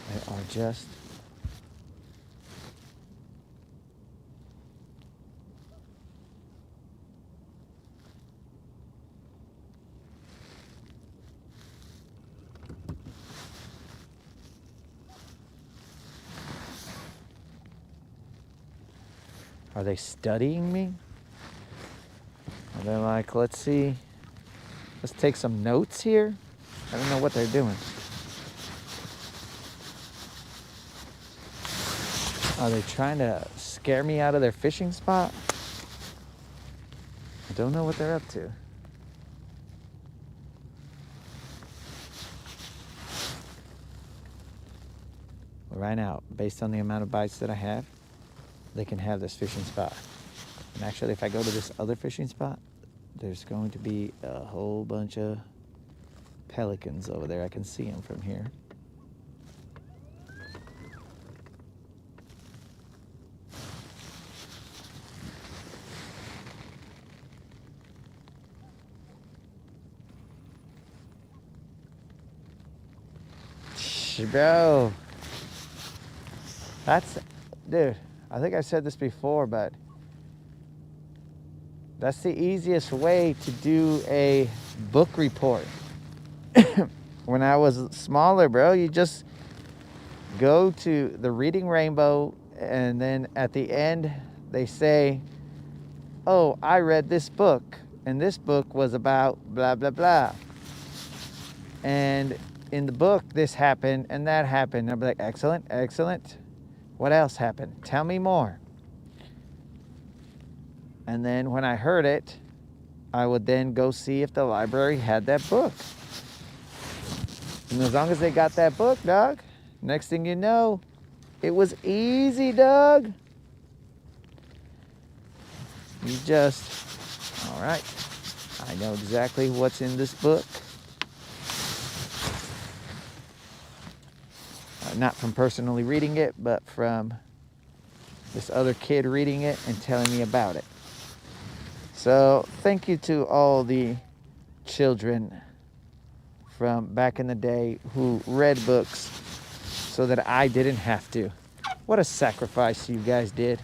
They are just... Are they studying me? Are they like, let's see, let's take some notes here? I don't know what they're doing. Are they trying to scare me out of their fishing spot? I don't know what they're up to. right now, based on the amount of bites that I have, they can have this fishing spot. And actually, if I go to this other fishing spot, there's going to be a whole bunch of pelicans over there. I can see them from here. Bro, dude, I think I said this before, but that's the easiest way to do a book report. When I was smaller, bro, you just go to the Reading Rainbow, and then at the end, they say, oh, I read this book, and this book was about blah, blah, blah. And in the book, this happened and that happened. I'll be like, excellent, excellent. What else happened? Tell me more. And then when I heard it, I would then go see if the library had that book. And as long as they got that book, dog, next thing you know, it was easy, dog. You just, all right, I know exactly what's in this book. Not from personally reading it, but from this other kid reading it and telling me about it. So thank you to all the children from back in the day who read books so that I didn't have to. What a sacrifice you guys did.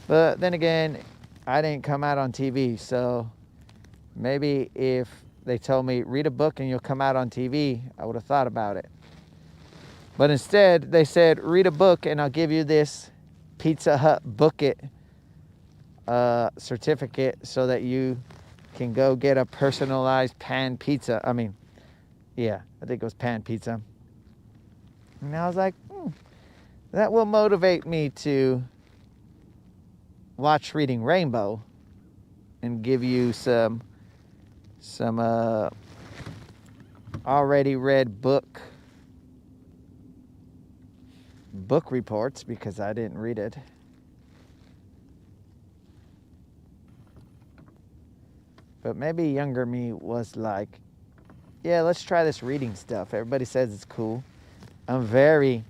But then again, I didn't come out on TV, so maybe if they told me read a book and you'll come out on TV, I would have thought about it. But instead, they said, read a book and I'll give you this Pizza Hut Book It certificate so that you can go get a personalized pan pizza. I mean, yeah, I think it was pan pizza. And I was like, that will motivate me to watch Reading Rainbow and give you some already read book reports because I didn't read it. But maybe younger me was like, yeah, let's try this reading stuff. Everybody says it's cool. I'm very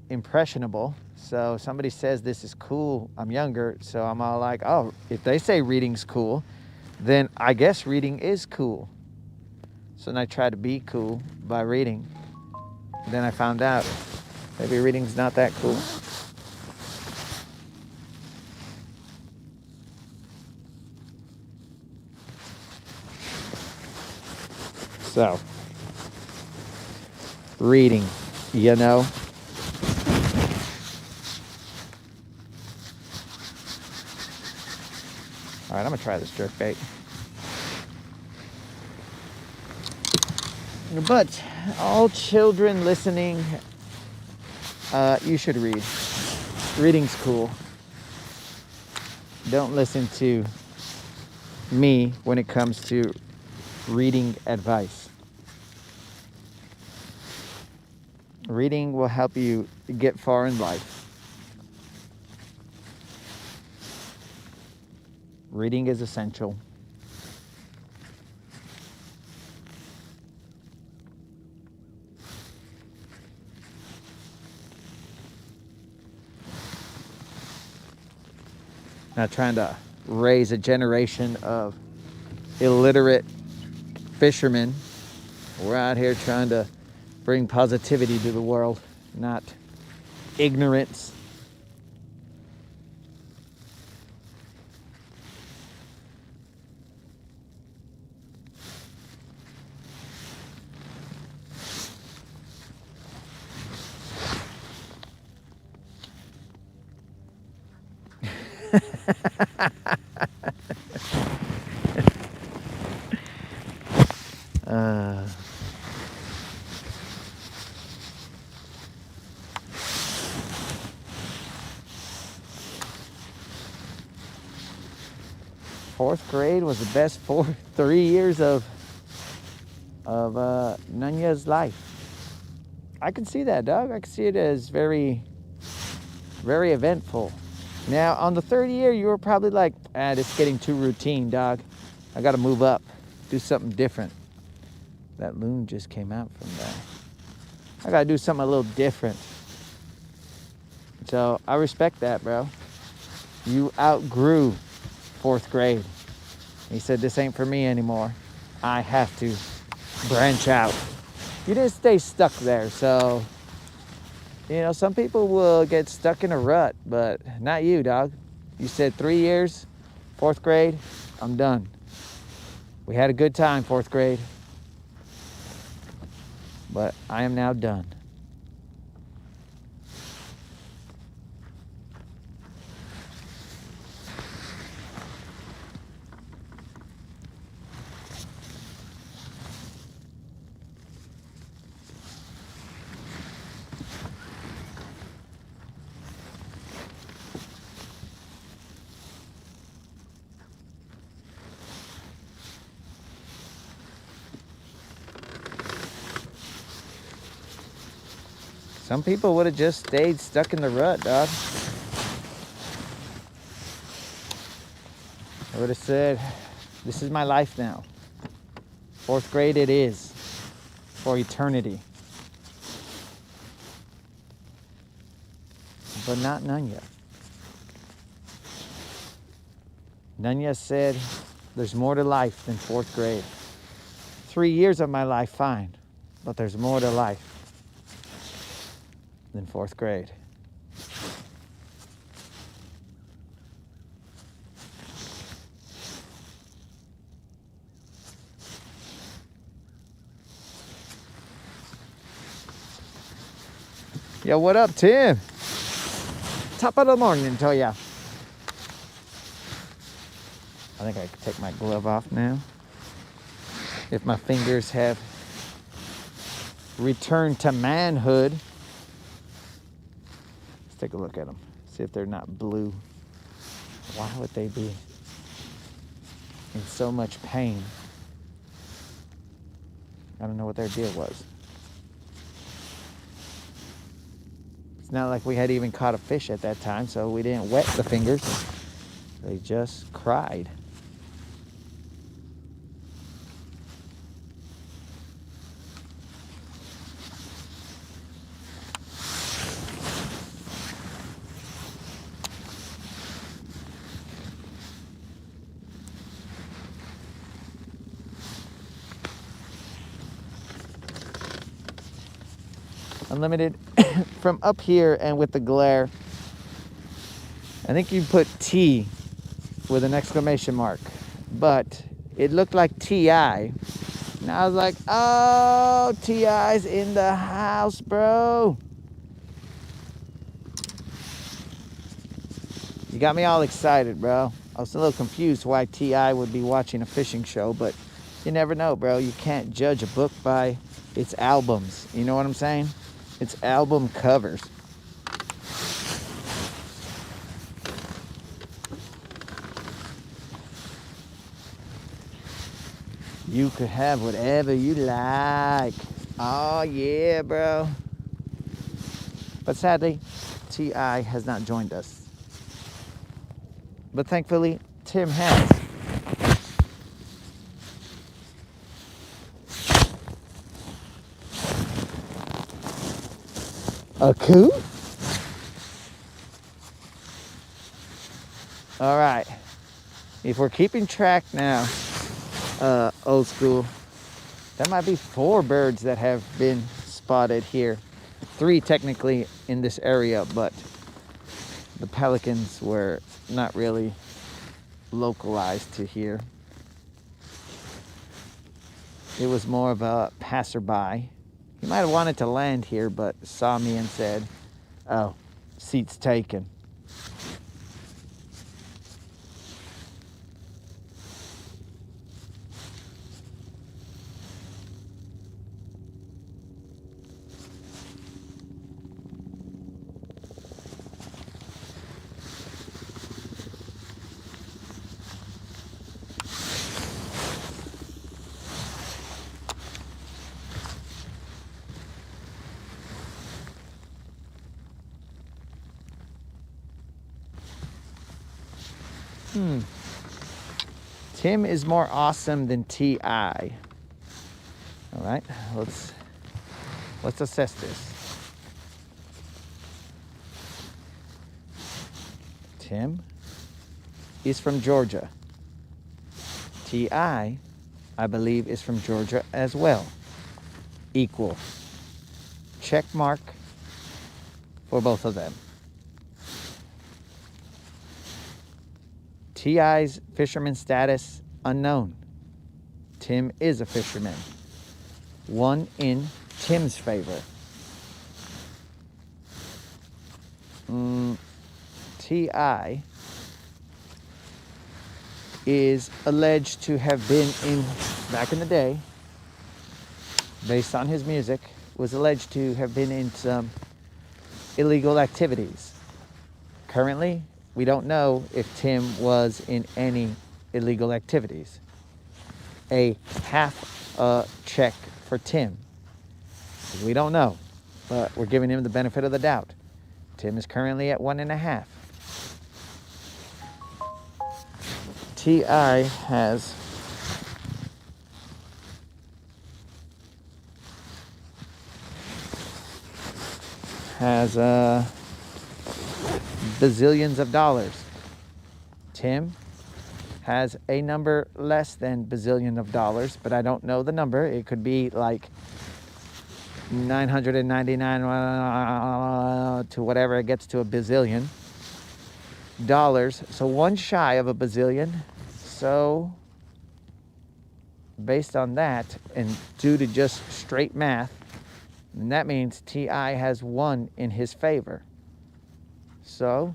impressionable. So somebody says this is cool. I'm younger, so I'm all like, oh, if they say reading's cool, then I guess reading is cool. So then I try to be cool by reading. Then I found out maybe reading's not that cool. So, reading, you know. All right, I'm gonna try this jerkbait. But all children listening, you should read. Reading's cool. Don't listen to me when it comes to reading advice. Reading will help you get far in life. Reading is essential. Not trying to raise a generation of illiterate fishermen. We're out here trying to bring positivity to the world, not ignorance. Fourth grade was the best 3 years of Nunya's life. I can see that, dog. I can see it as very, very eventful. Now, on the third year, you were probably like, it's getting too routine, dog. I got to move up, do something different. That loon just came out from there. I got to do something a little different. So I respect that, bro. You outgrew fourth grade. He said, this ain't for me anymore. I have to branch out. You didn't stay stuck there, so, you know, some people will get stuck in a rut, but not you, dog. You said 3 years, fourth grade, I'm done. We had a good time, fourth grade, but I am now done. Some people would have just stayed stuck in the rut, dog. I would have said, this is my life now. Fourth grade it is, for eternity. But not Nunya. Nunya said, there's more to life than fourth grade. 3 years of my life, fine, but there's more to life than fourth grade. Yo, what up, Tim? Top of the morning to ya. I think I can take my glove off now. If my fingers have returned to manhood. Let's take a look at them. See if they're not blue. Why would they be in so much pain? I don't know what their deal was. It's not like we had even caught a fish at that time, so we didn't wet the fingers. They just cried. Unlimited from up here and with the glare. I think you put T with an exclamation mark, but it looked like TI. And I was like, oh, TI's in the house, bro. You got me all excited, bro. I was a little confused why TI would be watching a fishing show, but you never know, bro. You can't judge a book by its albums. You know what I'm saying? It's album covers. You could have whatever you like. Oh yeah, bro. But sadly, T.I. has not joined us. But thankfully, Tim has. A coup? All right. If we're keeping track now, old school, that might be 4 birds that have been spotted here. 3 technically in this area, but the pelicans were not really localized to here. It was more of a passerby. He might have wanted to land here, but saw me and said, oh, seat's taken. Tim is more awesome than T.I. All right, let's assess this. Tim is from Georgia. T.I., I believe, is from Georgia as well. Equal. Check mark for both of them. T.I.'s fisherman status unknown. Tim is a fisherman. One in Tim's favor. T.I. is alleged to have been back in the day, based on his music, was alleged to have been in some illegal activities. Currently, we don't know if Tim was in any illegal activities. A half check for Tim. We don't know, but we're giving him the benefit of the doubt. Tim is currently at 1.5. T.I. has bazillions of dollars. Tim has a number less than bazillion of dollars, but I don't know the number. It could be like 999 to whatever it gets to a bazillion dollars. So one shy of a bazillion. So based on that, and due to just straight math, and that means T.I. has 1 in his favor. So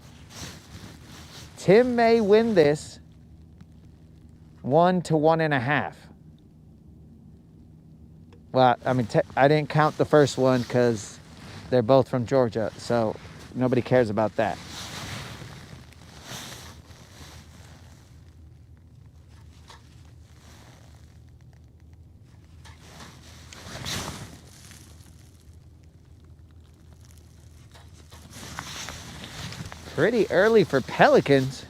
Tim may win this 1 to 1.5. Well, I mean, I didn't count the first one because they're both from Georgia, so nobody cares about that. Pretty early for pelicans.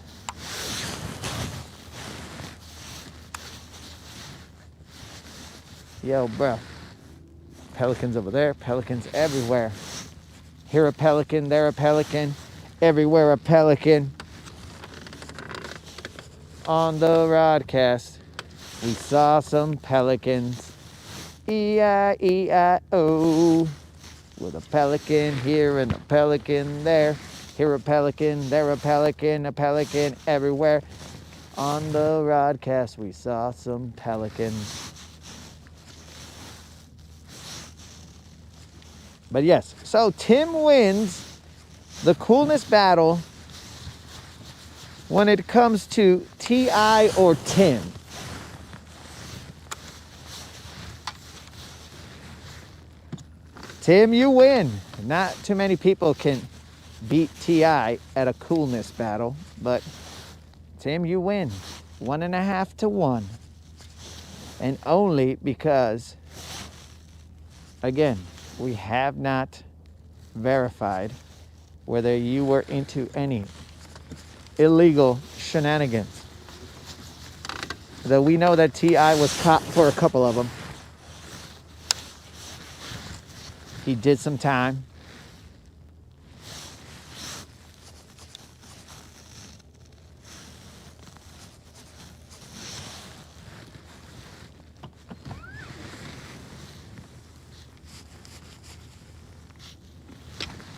Yo, bro. Pelicans over there, pelicans everywhere. Here a pelican, there a pelican, everywhere a pelican. On the broadcast, we saw some pelicans. E-I-E-I-O. With a pelican here and a pelican there. Here a pelican, there a pelican everywhere. On the broadcast, we saw some pelicans. But yes, so Tim wins the coolness battle when it comes to T.I. or Tim. Tim, you win. Not too many people can beat T.I. at a coolness battle, but Tim, you win 1.5 to 1. And only because, again, we have not verified whether you were into any illegal shenanigans. Though we know that T.I. was caught for a couple of them. He did some time.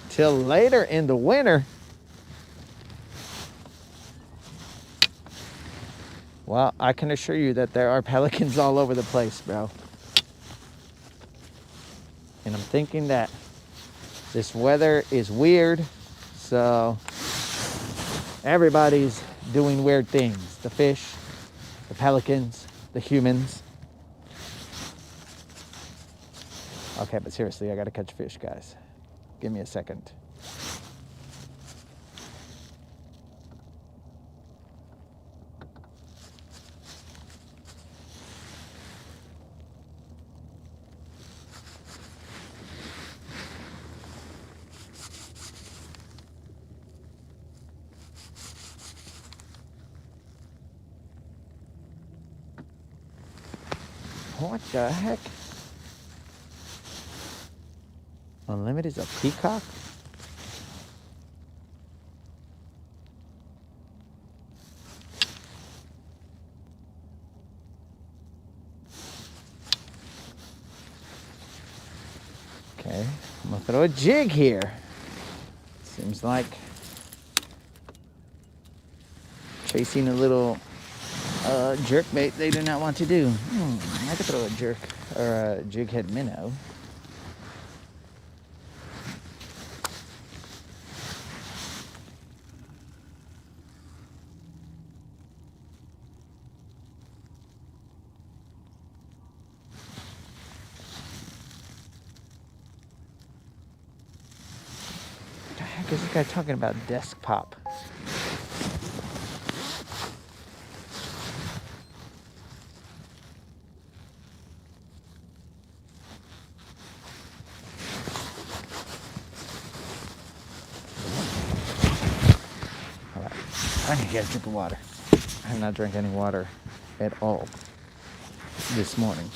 Till later in the winter. Well, I can assure you that there are pelicans all over the place, bro. And I'm thinking that this weather is weird, so everybody's doing weird things. The fish, the pelicans, the humans. Okay, but seriously, I gotta catch fish, guys. Give me a second. What the heck? Unlimited is a peacock? Okay, I'm gonna throw a jig here. Seems like chasing a little jerk bait they do not want to do. I could throw a jerk or a jig head minnow. What the heck is this guy talking about? Desk pop. I need to get a drink of water. I have not drank any water at all this morning.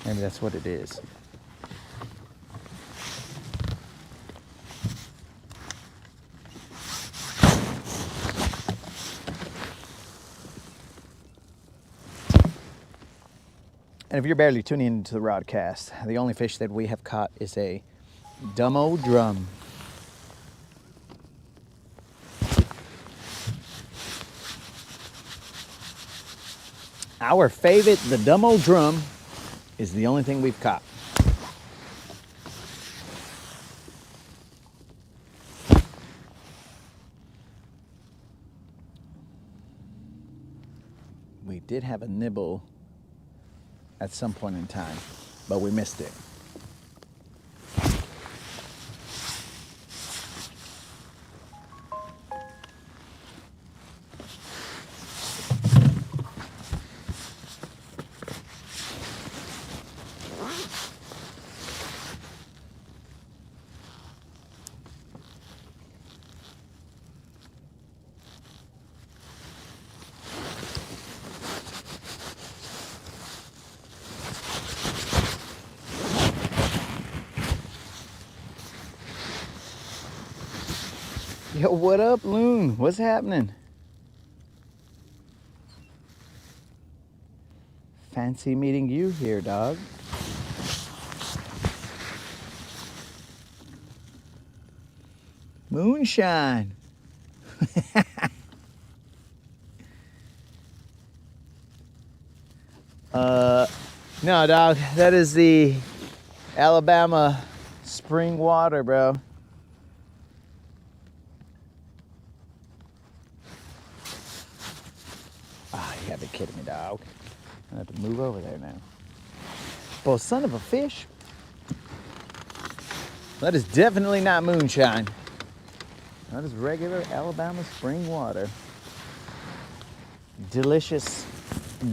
Maybe that's what it is. And if you're barely tuning into the broadcast, the only fish that we have caught is a dumbo drum. Our favorite, the dumbo drum, is the only thing we've caught. We did have a nibble at some point in time, but we missed it. Yo, what up, Loon? What's happening? Fancy meeting you here, dog. Moonshine. No, dog. That is the Alabama spring water, bro. Ah, you gotta be kidding me, dog. I have to move over there now. Well, son of a fish. That is definitely not moonshine. That is regular Alabama spring water. Delicious,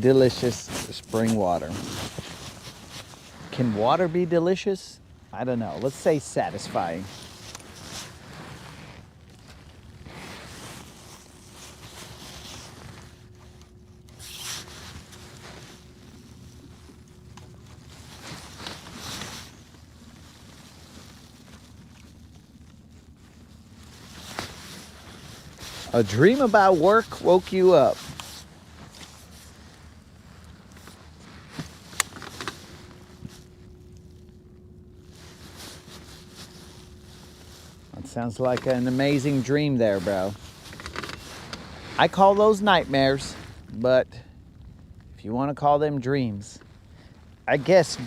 delicious spring water. Can water be delicious? I don't know. Let's say satisfying. A dream about work woke you up. That sounds like an amazing dream there, bro. I call those nightmares, but if you want to call them dreams, I guess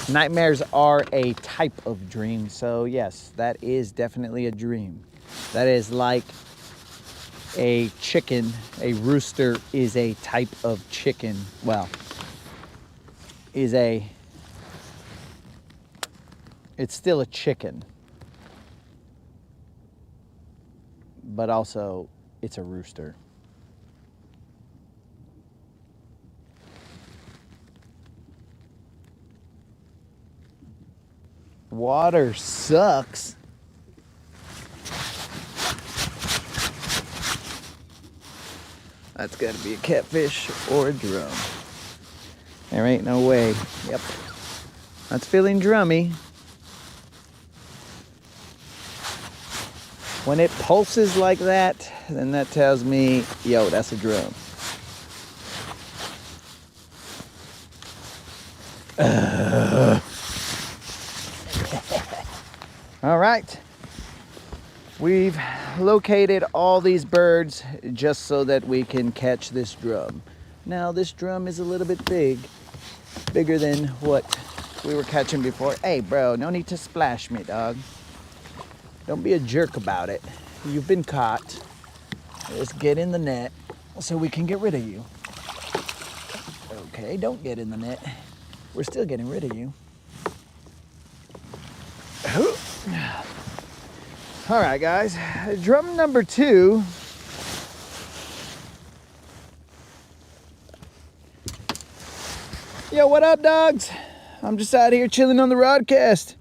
nightmares are a type of dream. So yes, that is definitely a dream. That is like a chicken. A rooster is a type of chicken. Well, it's still a chicken, but also it's a rooster. Water sucks. That's got to be a catfish or a drum. There ain't no way. Yep. That's feeling drummy. When it pulses like that, then that tells me, yo, that's a drum. All right. We've located all these birds just so that we can catch this drum. Now, this drum is a little bit bigger than what we were catching before. Hey, bro, no need to splash me, dog. Don't be a jerk about it. You've been caught. Let's get in the net so we can get rid of you. Okay, don't get in the net. We're still getting rid of you. All right, guys. Drum number 2. Yo, what up, dogs? I'm just out here chilling on the rodcast.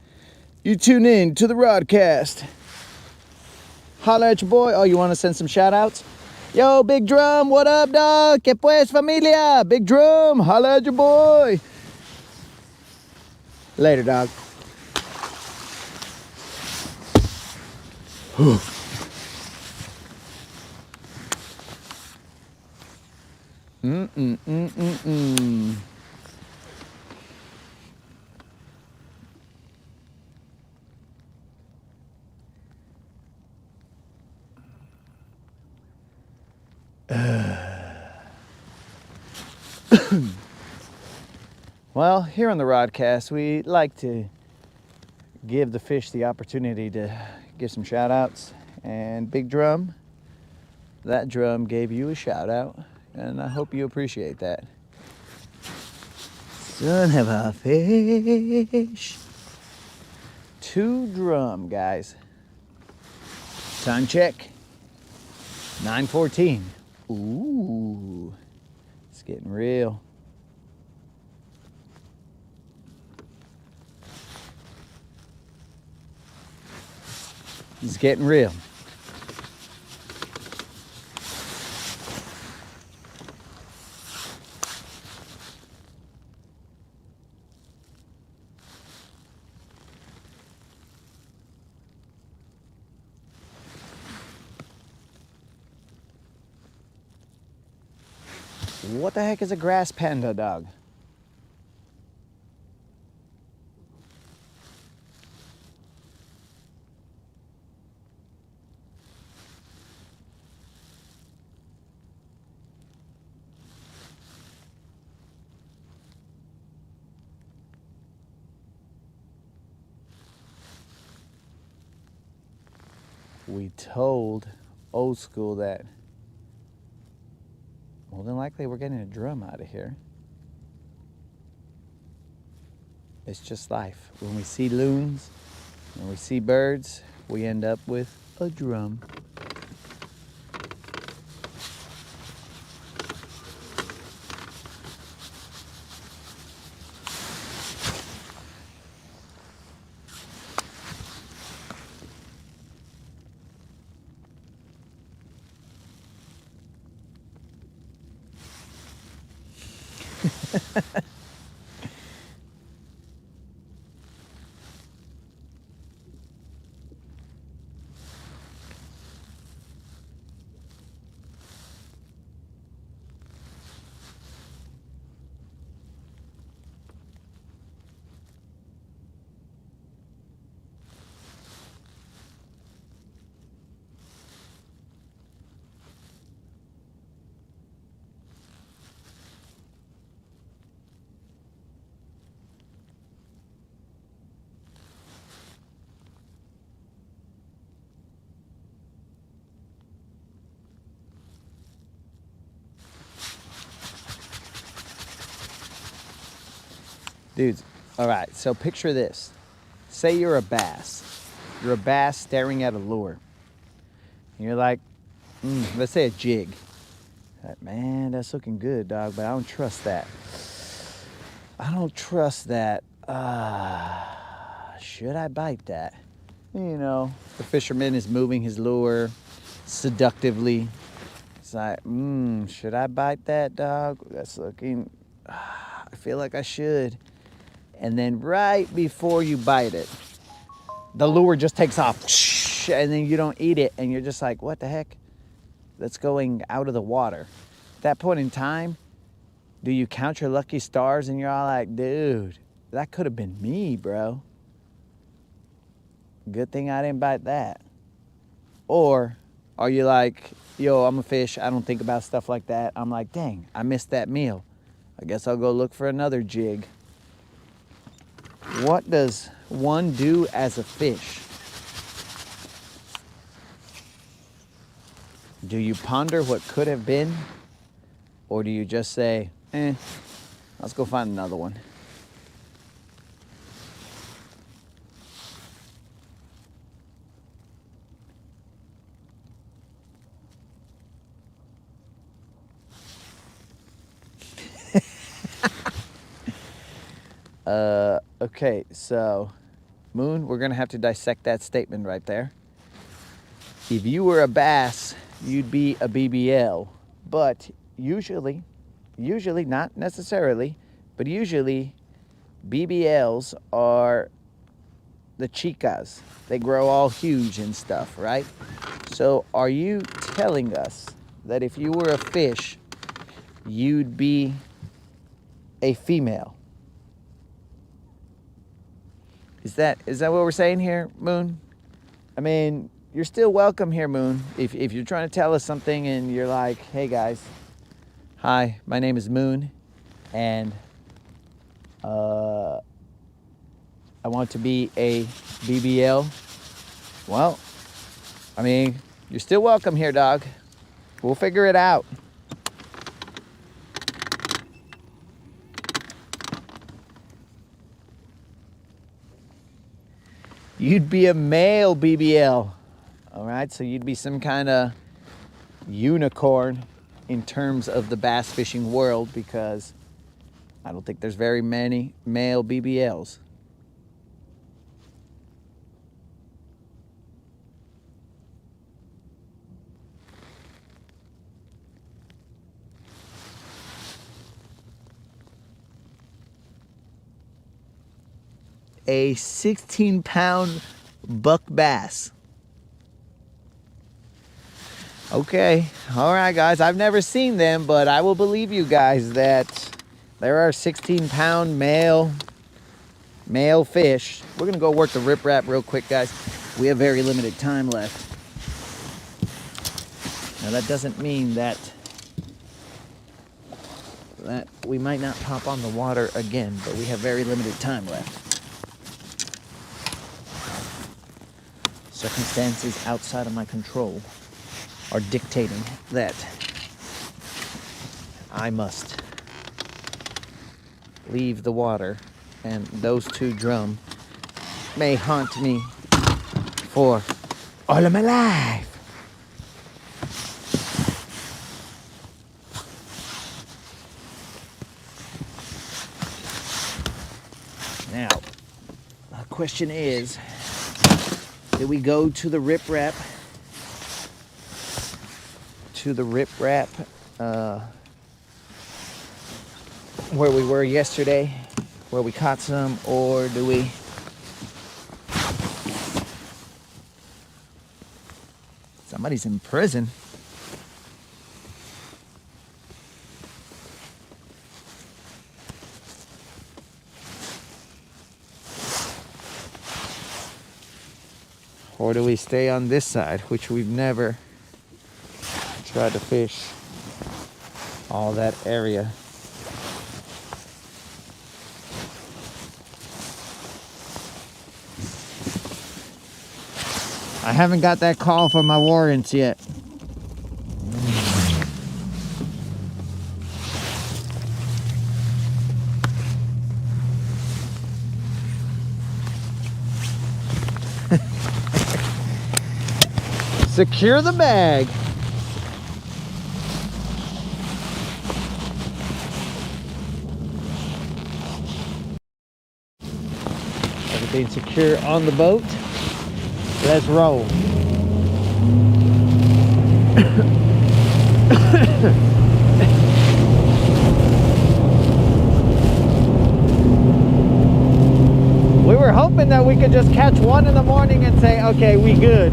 You tune in to the rodcast. Holla at your boy. Oh, you want to send some shout outs? Yo, Big Drum, what up, dog? Que pues, familia? Big Drum, holla at your boy. Later, dog. Well, here on the Rodcast, we like to give the fish the opportunity to give some shout outs. And Big Drum, that drum gave you a shout out, and I hope you appreciate that. Son of a fish. 2 drum, guys. Time check. 9:14. Ooh, it's getting real. It's getting real. What the heck is a grass panda, dog? We told Old School that more than likely we're getting a drum out of here. It's just life. When we see loons, when we see birds, we end up with a drum. Dudes, all right, so picture this. Say you're a bass. You're a bass staring at a lure. And you're like, let's say a jig. Like, man, that's looking good, dog, but I don't trust that. I don't trust that. Should I bite that? You know, the fisherman is moving his lure seductively. It's like, should I bite that, dog? That's looking, I feel like I should. And then right before you bite it, the lure just takes off, and then you don't eat it, and you're just like, what the heck? That's going out of the water. At that point in time, do you count your lucky stars and you're all like, dude, that could have been me, bro. Good thing I didn't bite that. Or are you like, yo, I'm a fish, I don't think about stuff like that. I'm like, dang, I missed that meal. I guess I'll go look for another jig. What does one do as a fish? Do you ponder what could have been? Or do you just say, let's go find another one? Okay, so Moon, we're gonna have to dissect that statement right there. If you were a bass, you'd be a BBL, but usually, not necessarily, but usually BBLs are the chicas. They grow all huge and stuff, right? So are you telling us that if you were a fish, you'd be a female? Is that what we're saying here, Moon? I mean, you're still welcome here, Moon. If you're trying to tell us something and you're like, hey guys, hi, my name is Moon, and I want to be a BBL. Well, I mean, you're still welcome here, dog. We'll figure it out. You'd be a male BBL. All right, so you'd be some kind of unicorn in terms of the bass fishing world, because I don't think there's very many male BBLs. A 16-pound buck bass. Okay, all right, guys. I've never seen them, but I will believe you guys that there are 16-pound male fish. We're gonna go work the riprap real quick, guys. We have very limited time left. Now that doesn't mean that we might not pop on the water again, but we have very limited time left. Circumstances outside of my control are dictating that I must leave the water, and those two drum may haunt me for all of my life. Now, the question is, do we go to the riprap? Where we were yesterday, where we caught some, or do we somebody's in prison? Or do we stay on this side, which we've never tried to fish all that area? I haven't got that call for my warrants yet. Secure the bag. Everything secure on the boat. Let's roll. We were hoping that we could just catch 1 in the morning and say, okay, we good.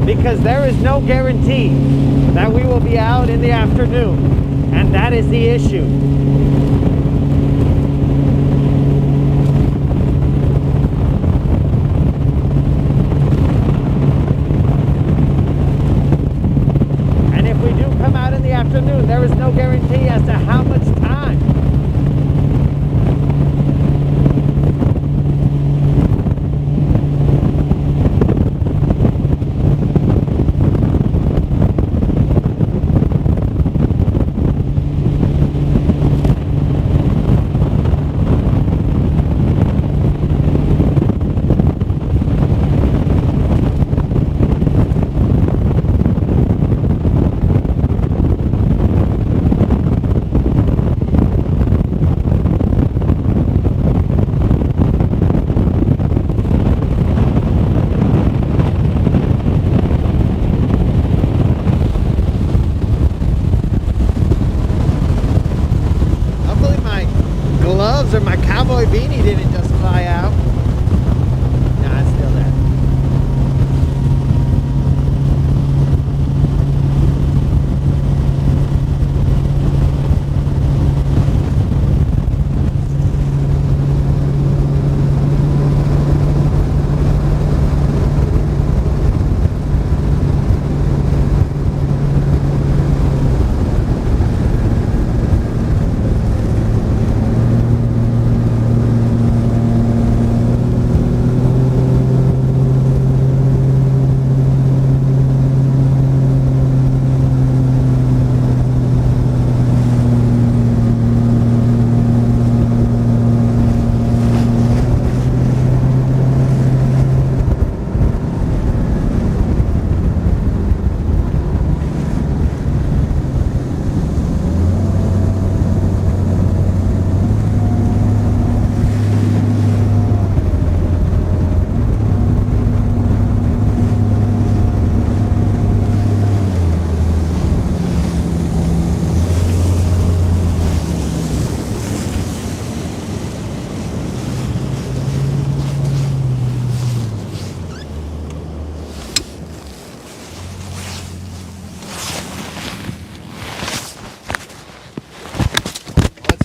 Because there is no guarantee that we will be out in the afternoon. And that is the issue. And if we do come out in the afternoon, there is no guarantee as to how much time. Or my cowboy beanie didn't just fly out. Nah, it's still there.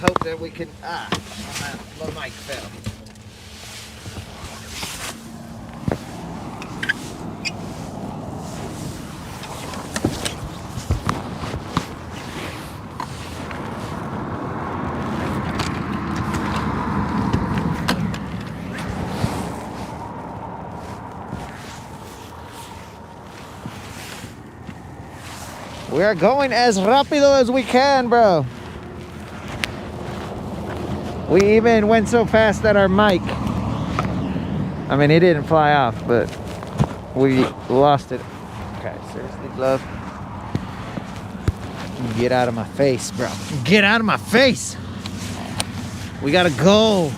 Hope that we can the mic fell. We are going as rápido as we can, bro. We even went so fast that our mic, I mean, it didn't fly off, but we lost it. Okay, seriously, glove. Get out of my face, bro. Get out of my face. We gotta go.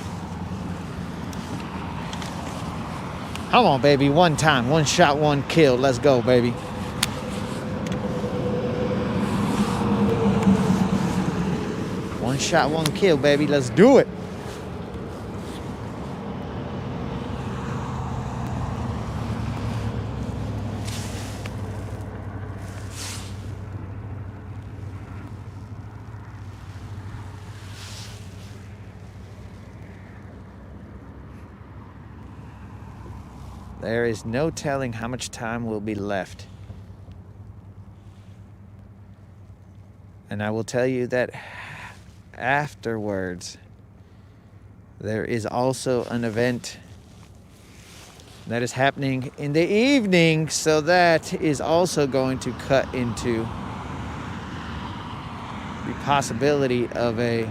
Come on, baby. One time. One shot, one kill. Let's go, baby. One shot, one kill, baby. Let's do it. There is no telling how much time will be left. And I will tell you that afterwards, there is also an event that is happening in the evening, so that is also going to cut into the possibility of a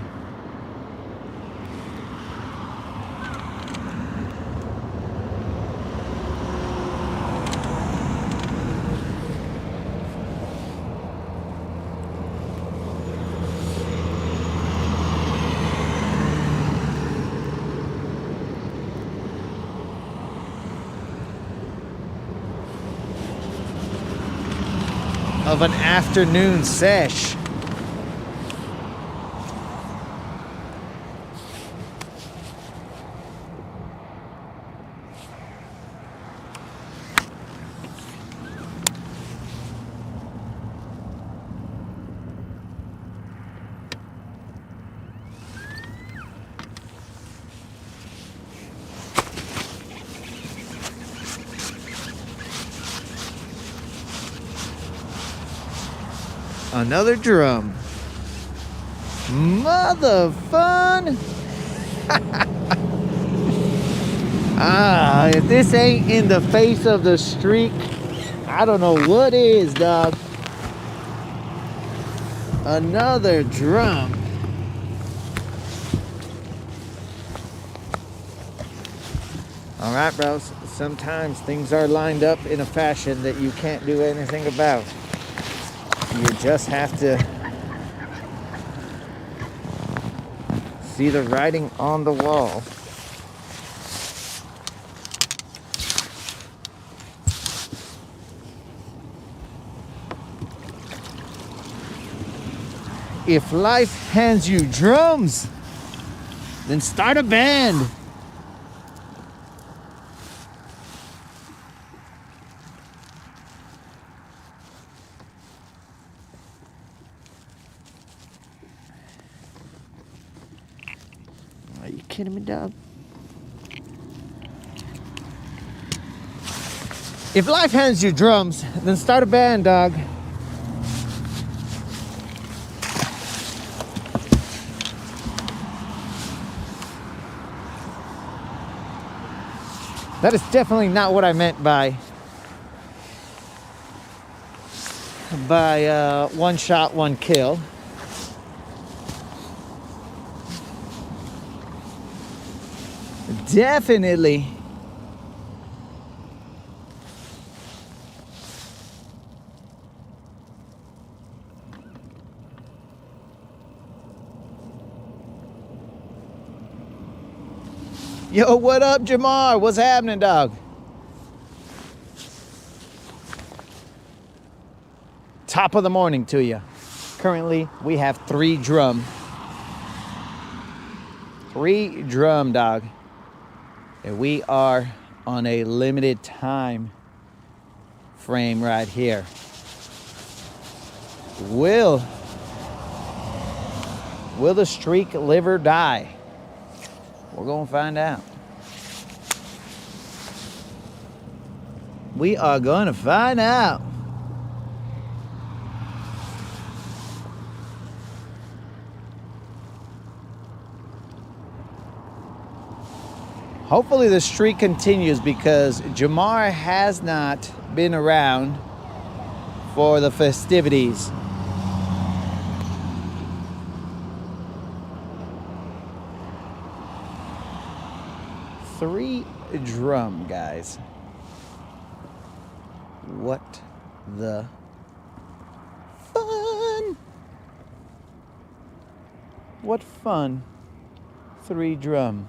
of an afternoon sesh. Another drum. Mother fun. If this ain't in the face of the streak, I don't know what is, dog. Another drum. All right, bros. Sometimes things are lined up in a fashion that you can't do anything about. You just have to see the writing on the wall. If life hands you drums, then start a band. Are you kidding me, dog? If life hands you drums, then start a band, dog. That is definitely not what I meant by one shot, one kill. Definitely. Yo, what up, Jamar? What's happening, dog? Top of the morning to you. Currently, we have 3 drum. 3 drum, dog. And we are on a limited time frame right here. Will the streak live or die? We're gonna find out. We are gonna find out. Hopefully the streak continues because Jamar has not been around for the festivities. Three drum, guys. What the fun? What fun. 3 drum.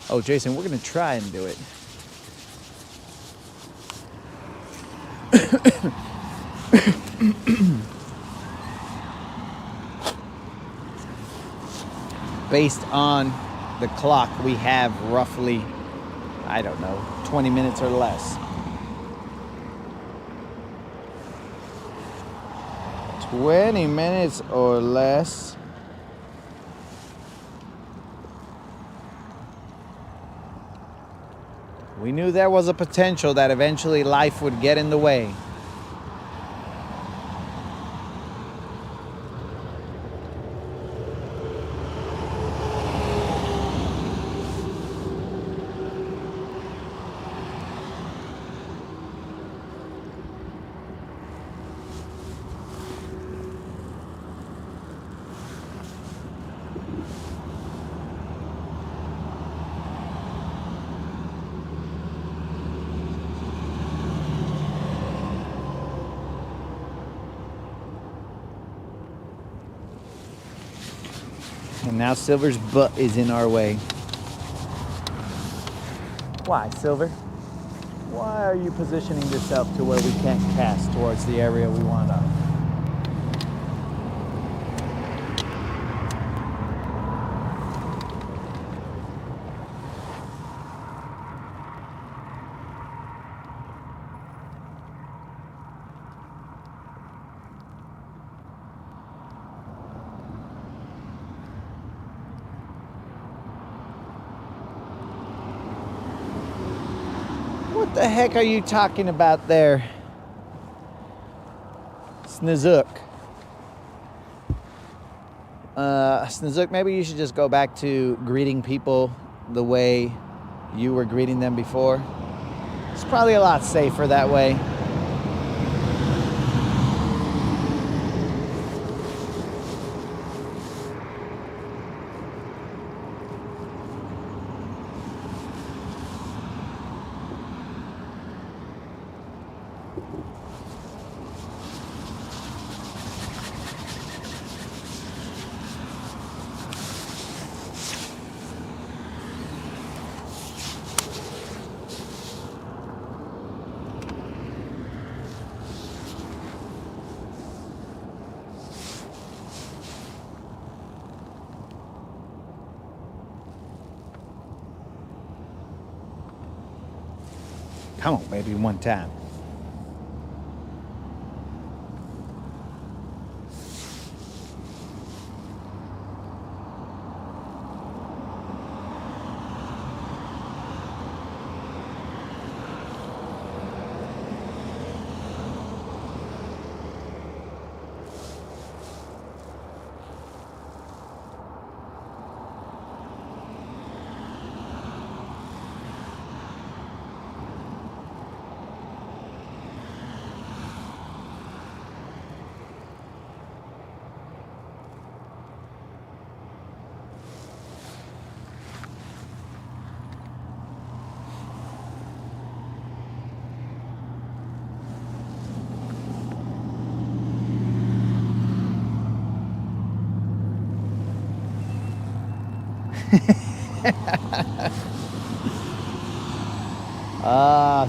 Oh, Jason, we're gonna try and do it. Based on the clock, we have roughly, I don't know, 20 minutes or less. 20 minutes or less. We knew there was a potential that eventually life would get in the way. And now Silver's butt is in our way. Why, Silver? Why are you positioning yourself to where we can't cast towards the area we want to? What the heck are you talking about there, Snizook? Snizook, maybe you should just go back to greeting people the way you were greeting them before. It's probably a lot safer that way. Come on, baby, one time.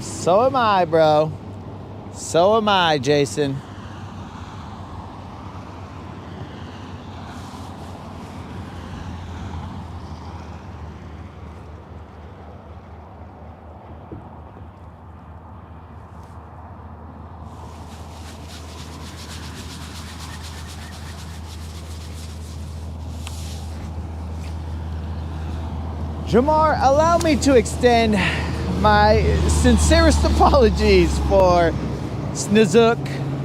So am I, bro. So am I, Jason. Jamar, allow me to extend my sincerest apologies for Snizook.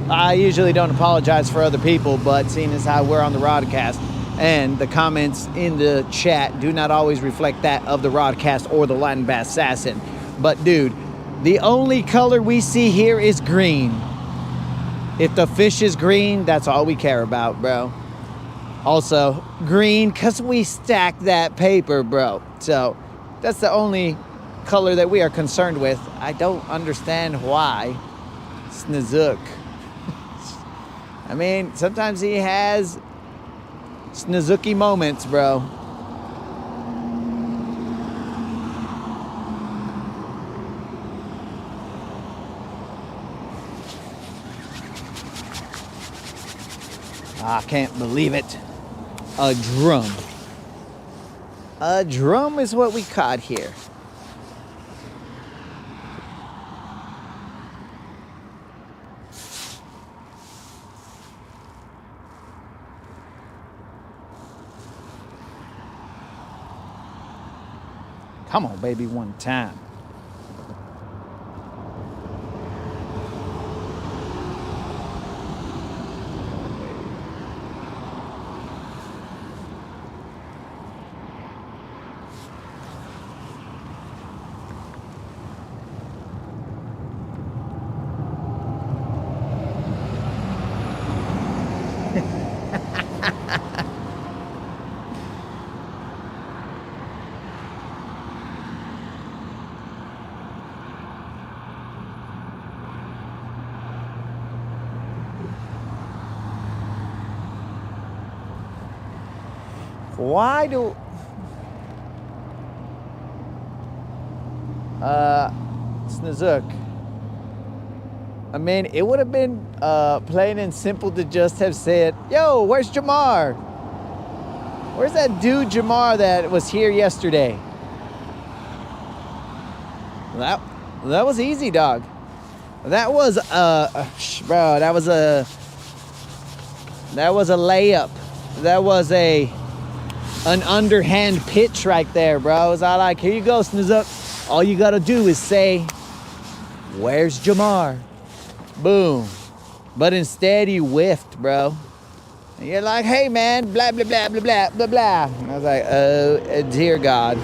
I usually don't apologize for other people, but seeing as how we're on the broadcast and the comments in the chat do not always reflect that of the broadcast or the Latin Bass Assassin. But dude, the only color we see here is green. If the fish is green, that's all we care about, bro. Also, green, because we stack that paper, bro. So, that's the only color that we are concerned with. I don't understand why Snizook. I mean, sometimes he has Snizooky moments, bro. I can't believe it. A drum. A drum is what we caught here. Come on, baby, one time. Why do... Snozook. I mean, it would have been plain and simple to just have said, yo, where's Jamar? Where's that dude Jamar that was here yesterday? That was easy, dog. That was bro, that was a layup. That was an underhand pitch right there, bro. I was all like, here you go, Snozook. All you gotta do is say, where's Jamar? Boom. But instead you whiffed, bro. And you're like, hey man, blah blah blah blah blah blah blah. And I was like, oh dear God.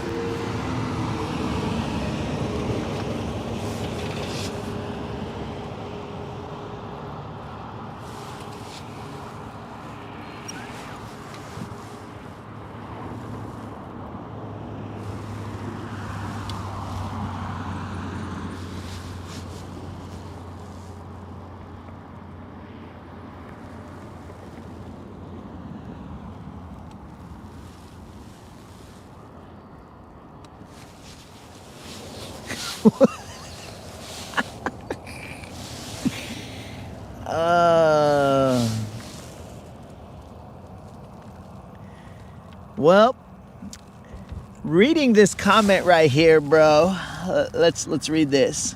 Well, reading this comment right here, bro. Let's read this.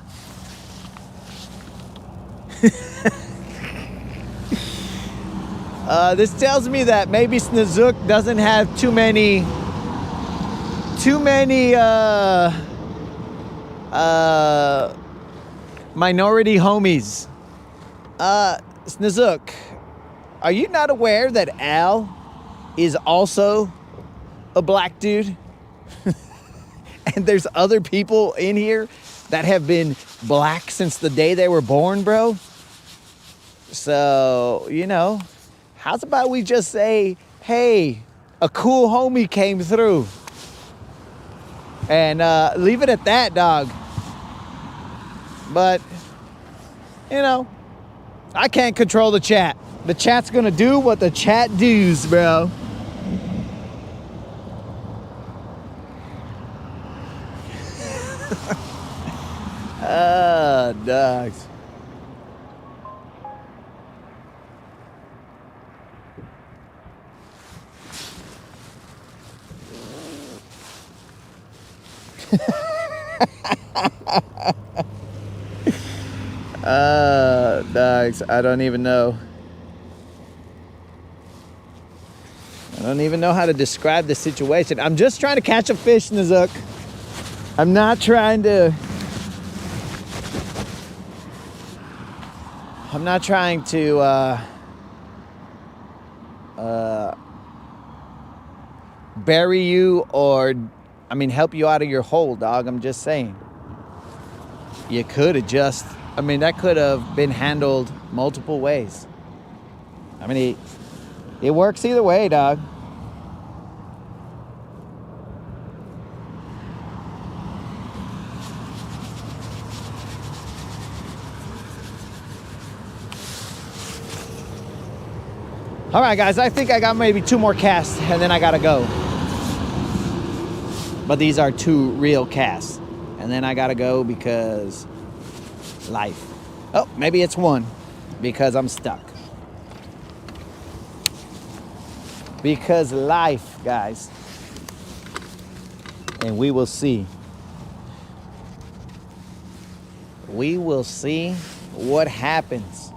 This tells me that maybe Snozook doesn't have too many minority homies. Snozook, are you not aware that Al is also a black dude? And there's other people in here that have been black since the day they were born, bro. So, you know, how's about we just say, hey, a cool homie came through. And leave it at that, dog. But, you know, I can't control the chat. The chat's gonna do what the chat does, bro. Dogs. Dogs, I don't even know. I don't even know how to describe the situation. I'm just trying to catch a fish, Snozook. I'm not trying to... bury you or, I mean, help you out of your hole, dog. I'm just saying. You could have just... I mean, that could have been handled multiple ways. I mean, it works either way, dog. All right, guys, I think I got maybe 2 more casts, and then I gotta go. But these are 2 real casts. And then I gotta go because life. Oh, maybe it's 1 because I'm stuck. Because life, guys. And we will see. We will see what happens.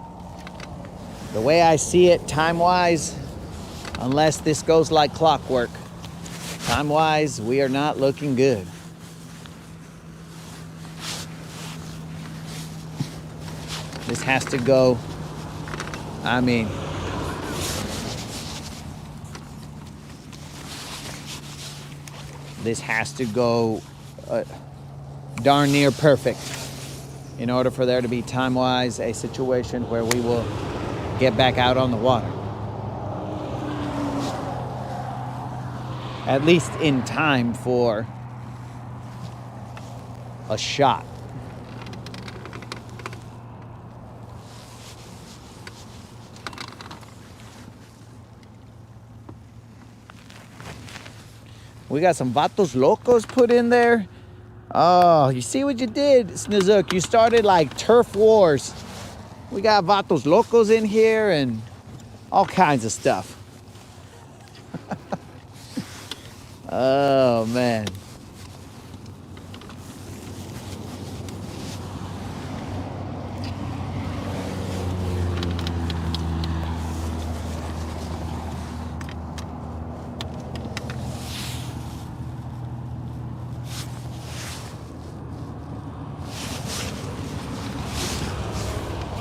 The way I see it, time-wise, unless this goes like clockwork, time-wise, we are not looking good. This has to go, I mean, this has to go darn near perfect in order for there to be time-wise a situation where we will get back out on the water. At least in time for a shot. We got some Vatos Locos put in there. Oh, you see what you did, Snizook? You started like turf wars. We got Vatos Locos in here and all kinds of stuff. Oh, man.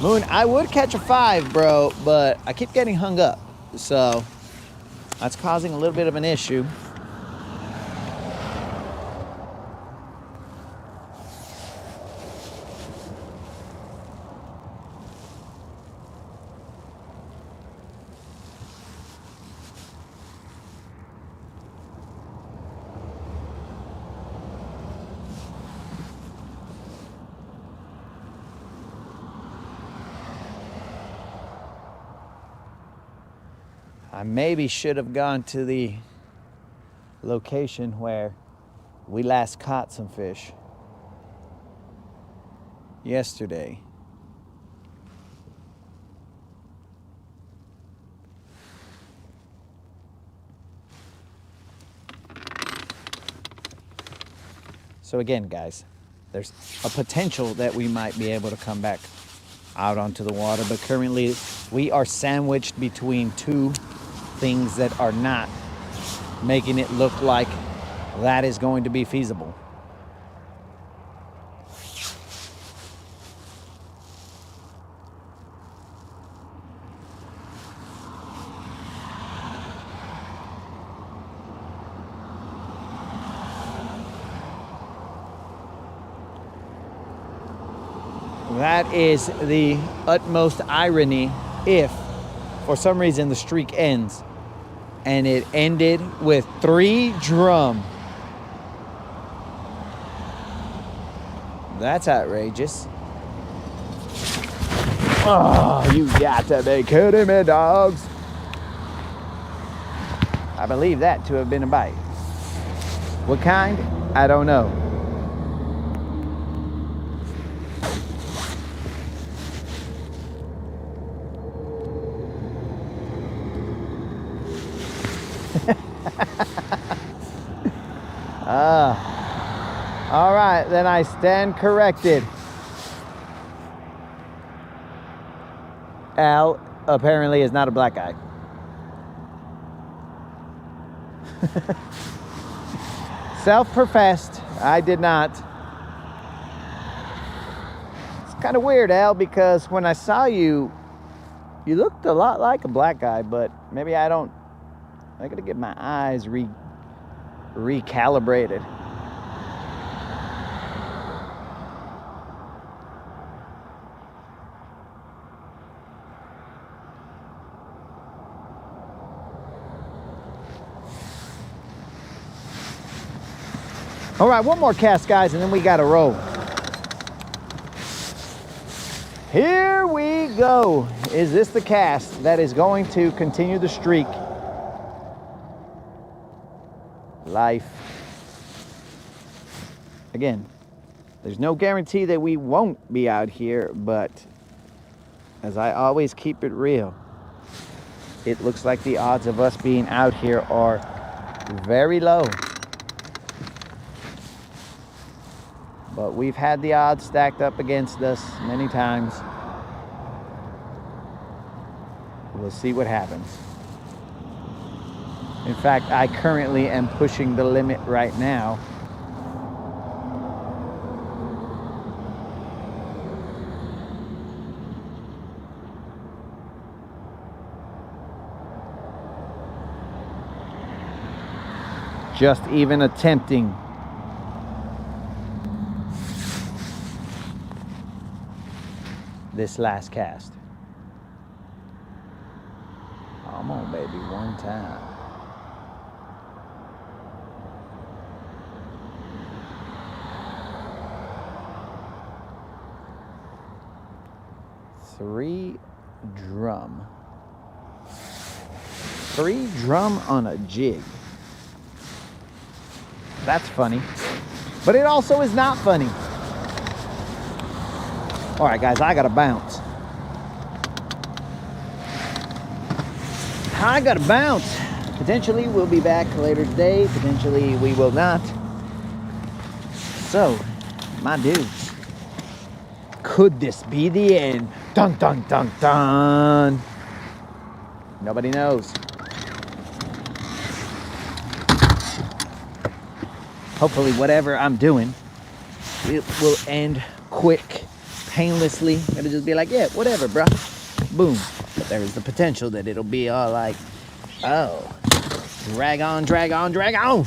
Moon, I would catch a 5, bro, but I keep getting hung up. So that's causing a little bit of an issue. I maybe should have gone to the location where we last caught some fish yesterday. So again, guys, there's a potential that we might be able to come back out onto the water, but currently we are sandwiched between two things that are not making it look like that is going to be feasible. That is the utmost irony if, for some reason, the streak ends and it ended with 3 drum. That's outrageous. Oh, you got to be kidding me, dogs. I believe that to have been a bite. What kind? I don't know. All right, then I stand corrected. Al apparently is not a black guy. Self-professed, I did not. It's kind of weird, Al, because when I saw you, you looked a lot like a black guy, but maybe I gotta get my eyes recalibrated. All right, one more cast, guys, and then we got to roll. Here we go. Is this the cast that is going to continue the streak? Life. Again, there's no guarantee that we won't be out here, but as I always keep it real, it looks like the odds of us being out here are very low. But we've had the odds stacked up against us many times. We'll see what happens. In fact, I currently am pushing the limit right now. Just even attempting this last cast. Come on, baby, one time. Three drum on a jig. That's funny. But it also is not funny. All right, guys, I gotta bounce. I gotta bounce. Potentially we'll be back later today. Potentially we will not. So, my dudes, could this be the end? Dun, dun, dun, dun. Nobody knows. Hopefully whatever I'm doing, it will end quick, painlessly. It'll just be like, yeah, whatever, bro. Boom. But there is the potential that it'll be all like, oh, drag on, drag on, drag on.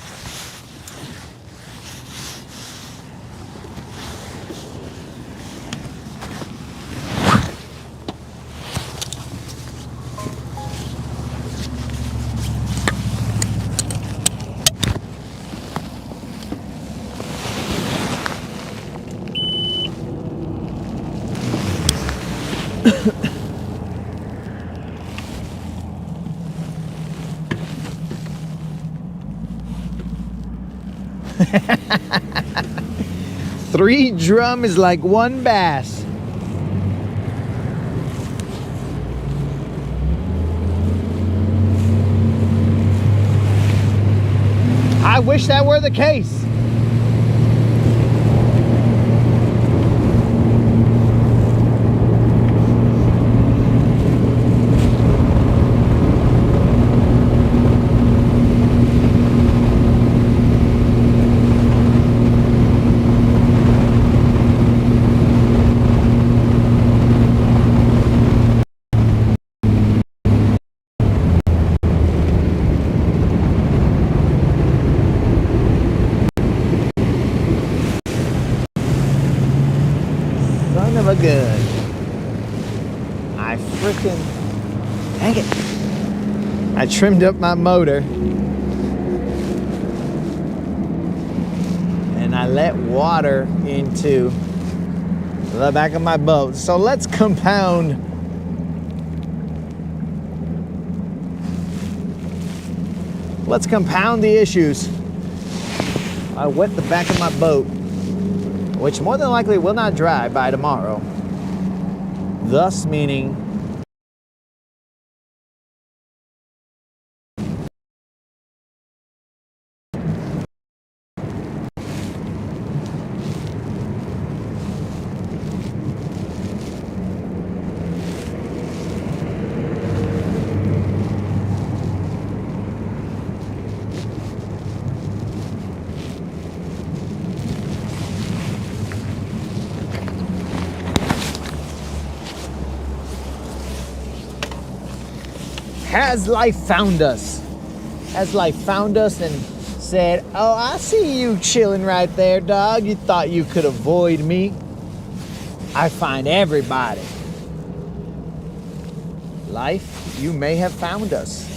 Three drum is like one bass. I wish that were the case. Son of a gun. I freaking, dang it. I trimmed up my motor and I let water into the back of my boat. So let's compound the issues. I wet the back of my boat, which more than likely will not dry by tomorrow. Thus meaning has life found us? Has life found us and said, oh, I see you chilling right there, dog. You thought you could avoid me. I find everybody. Life, you may have found us.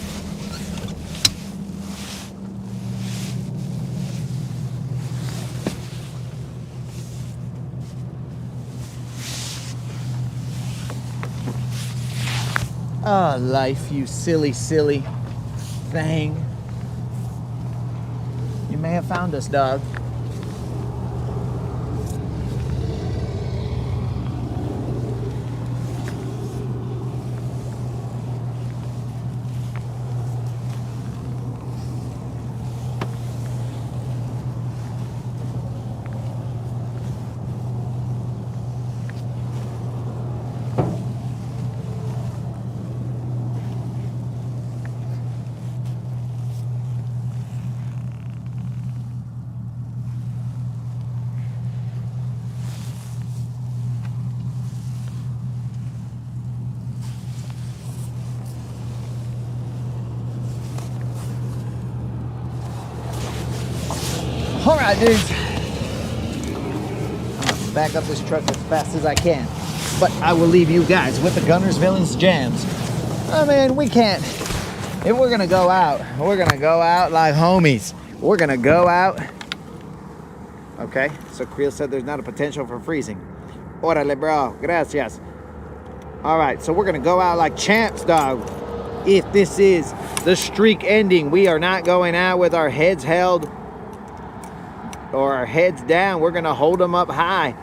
Oh, life, you silly, silly thing. You may have found us, dog. All right, dudes. I'm gonna back up this truck as fast as I can, but I will leave you guys with the Guntersville jams. I mean, we can't. If we're gonna go out, we're gonna go out like homies. We're gonna go out. Okay, so Creel said there's not a potential for freezing. Órale, bro. Gracias. All right, so we're gonna go out like champs, dog. If this is the streak ending, we are not going out with our heads held. or our heads down. We're gonna hold them up high,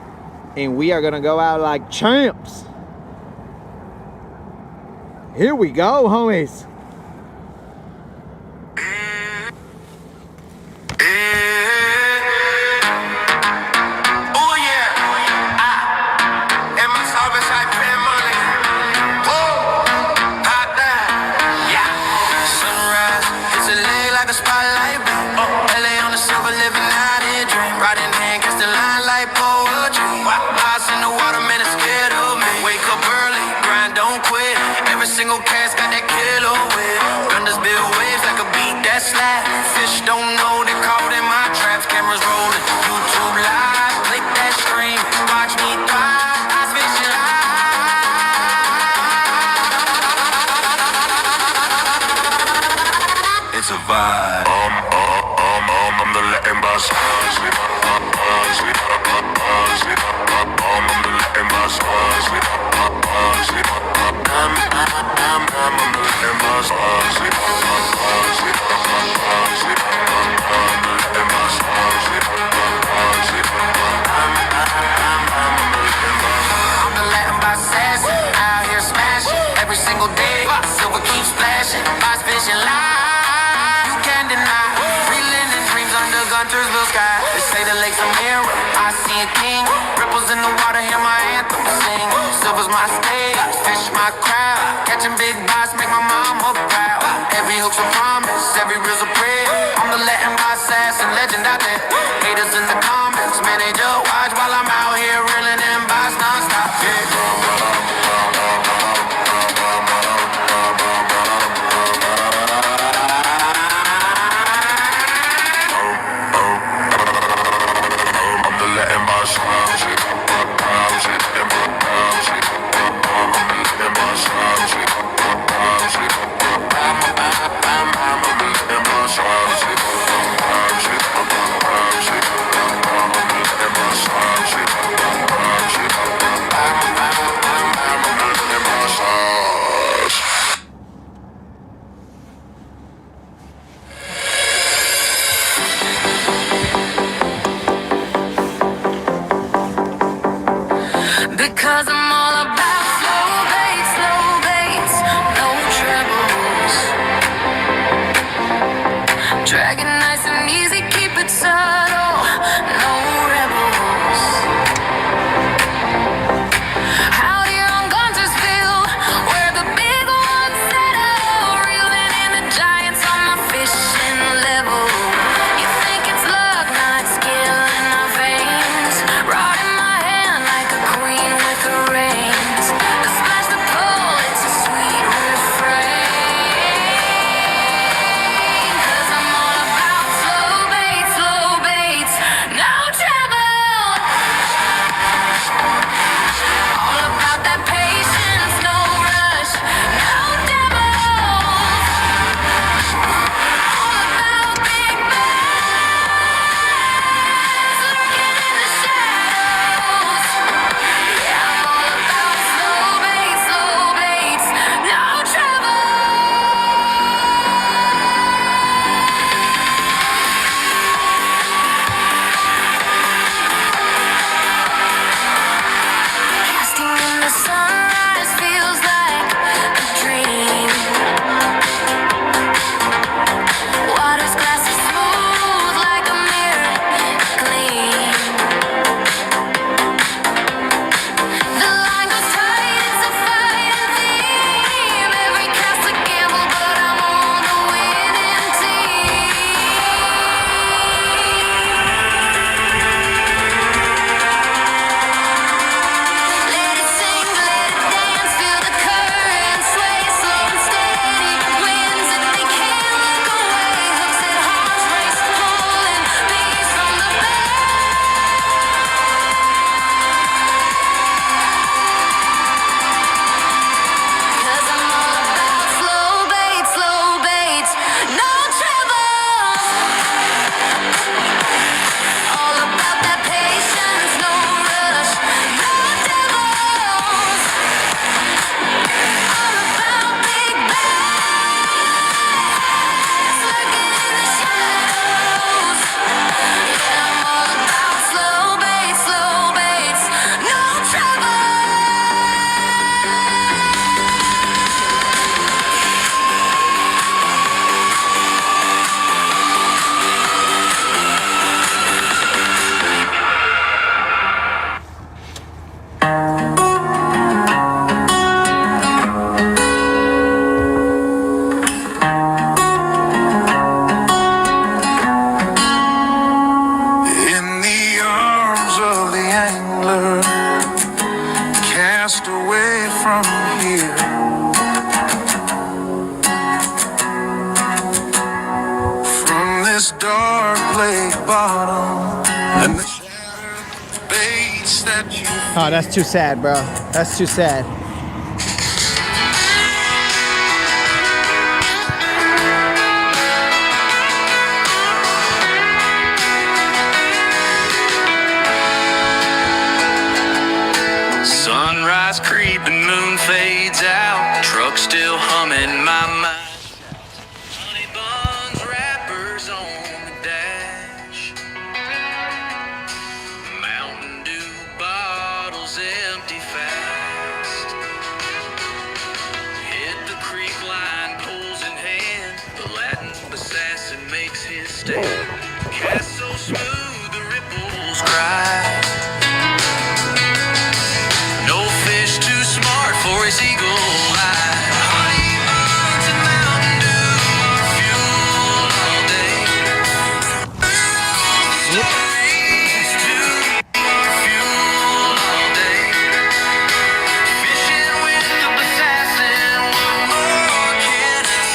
and we are gonna go out like champs. Here we go, homies. Single cast got that killer whip. Guntersville waves like a beat that slap. Fish don't know they caught in my traps. Cameras rolling, YouTube live. Click that stream, watch me thrive. Eyes fishing live. It's a vibe. I'm the Latin boss. I'm the Latin boss. Every single day, silver keeps flashing. Eyes fishing live. You can't deny. Reeling in dreams under Guntersville sky. They say the lake's a mirror. I see a king. Ripples in the water, hear my anthem sing. Silver's my stage, fish my crowd. Catching big bites, make my mama proud. Every hook's a promise, every reel's a prayer. I'm the Latin assassin, legend out there. Haters in the comments, man, they just watch while I'm out here reeling in bites non-stop. Because I'm all about slow baits, no troubles. Drag it nice and easy, keep it subtle, no rebels. Out here on Guntersville, where the big ones settle, reeling in the giants on my fishing level. You think it's luck, not skill in my veins, rod in my hand like a queen with a ring. And the space that you Oh, that's too sad, bro. That's too sad. sunrise creeping, moon fades out, truck still humming my mind. Honey buns, wrappers on the dash, Mountain Dew bottles empty fast. Hit the creek line, poles in hand, the Latin assassin makes his stand. Cast so smooth the ripples cry. No fish too smart for his eagle eye. Honey buns and Mountain Dew are fuel all day. Stories to are fuel all day. Fishing with the assassin, what more can I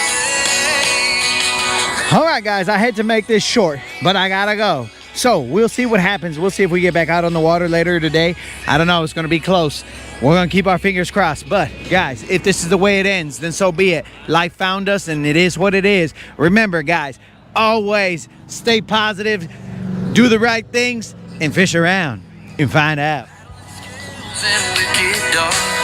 say? All right, guys, I had to make this short, but I gotta go. So we'll see what happens. We'll see if we get back out on the water later today. I don't know. It's going to be close. We're going to keep our fingers crossed. But, guys, if this is the way it ends, then so be it. Life found us, and it is what it is. Remember, guys, always stay positive, do the right things, and fish around and find out. And wicked dark.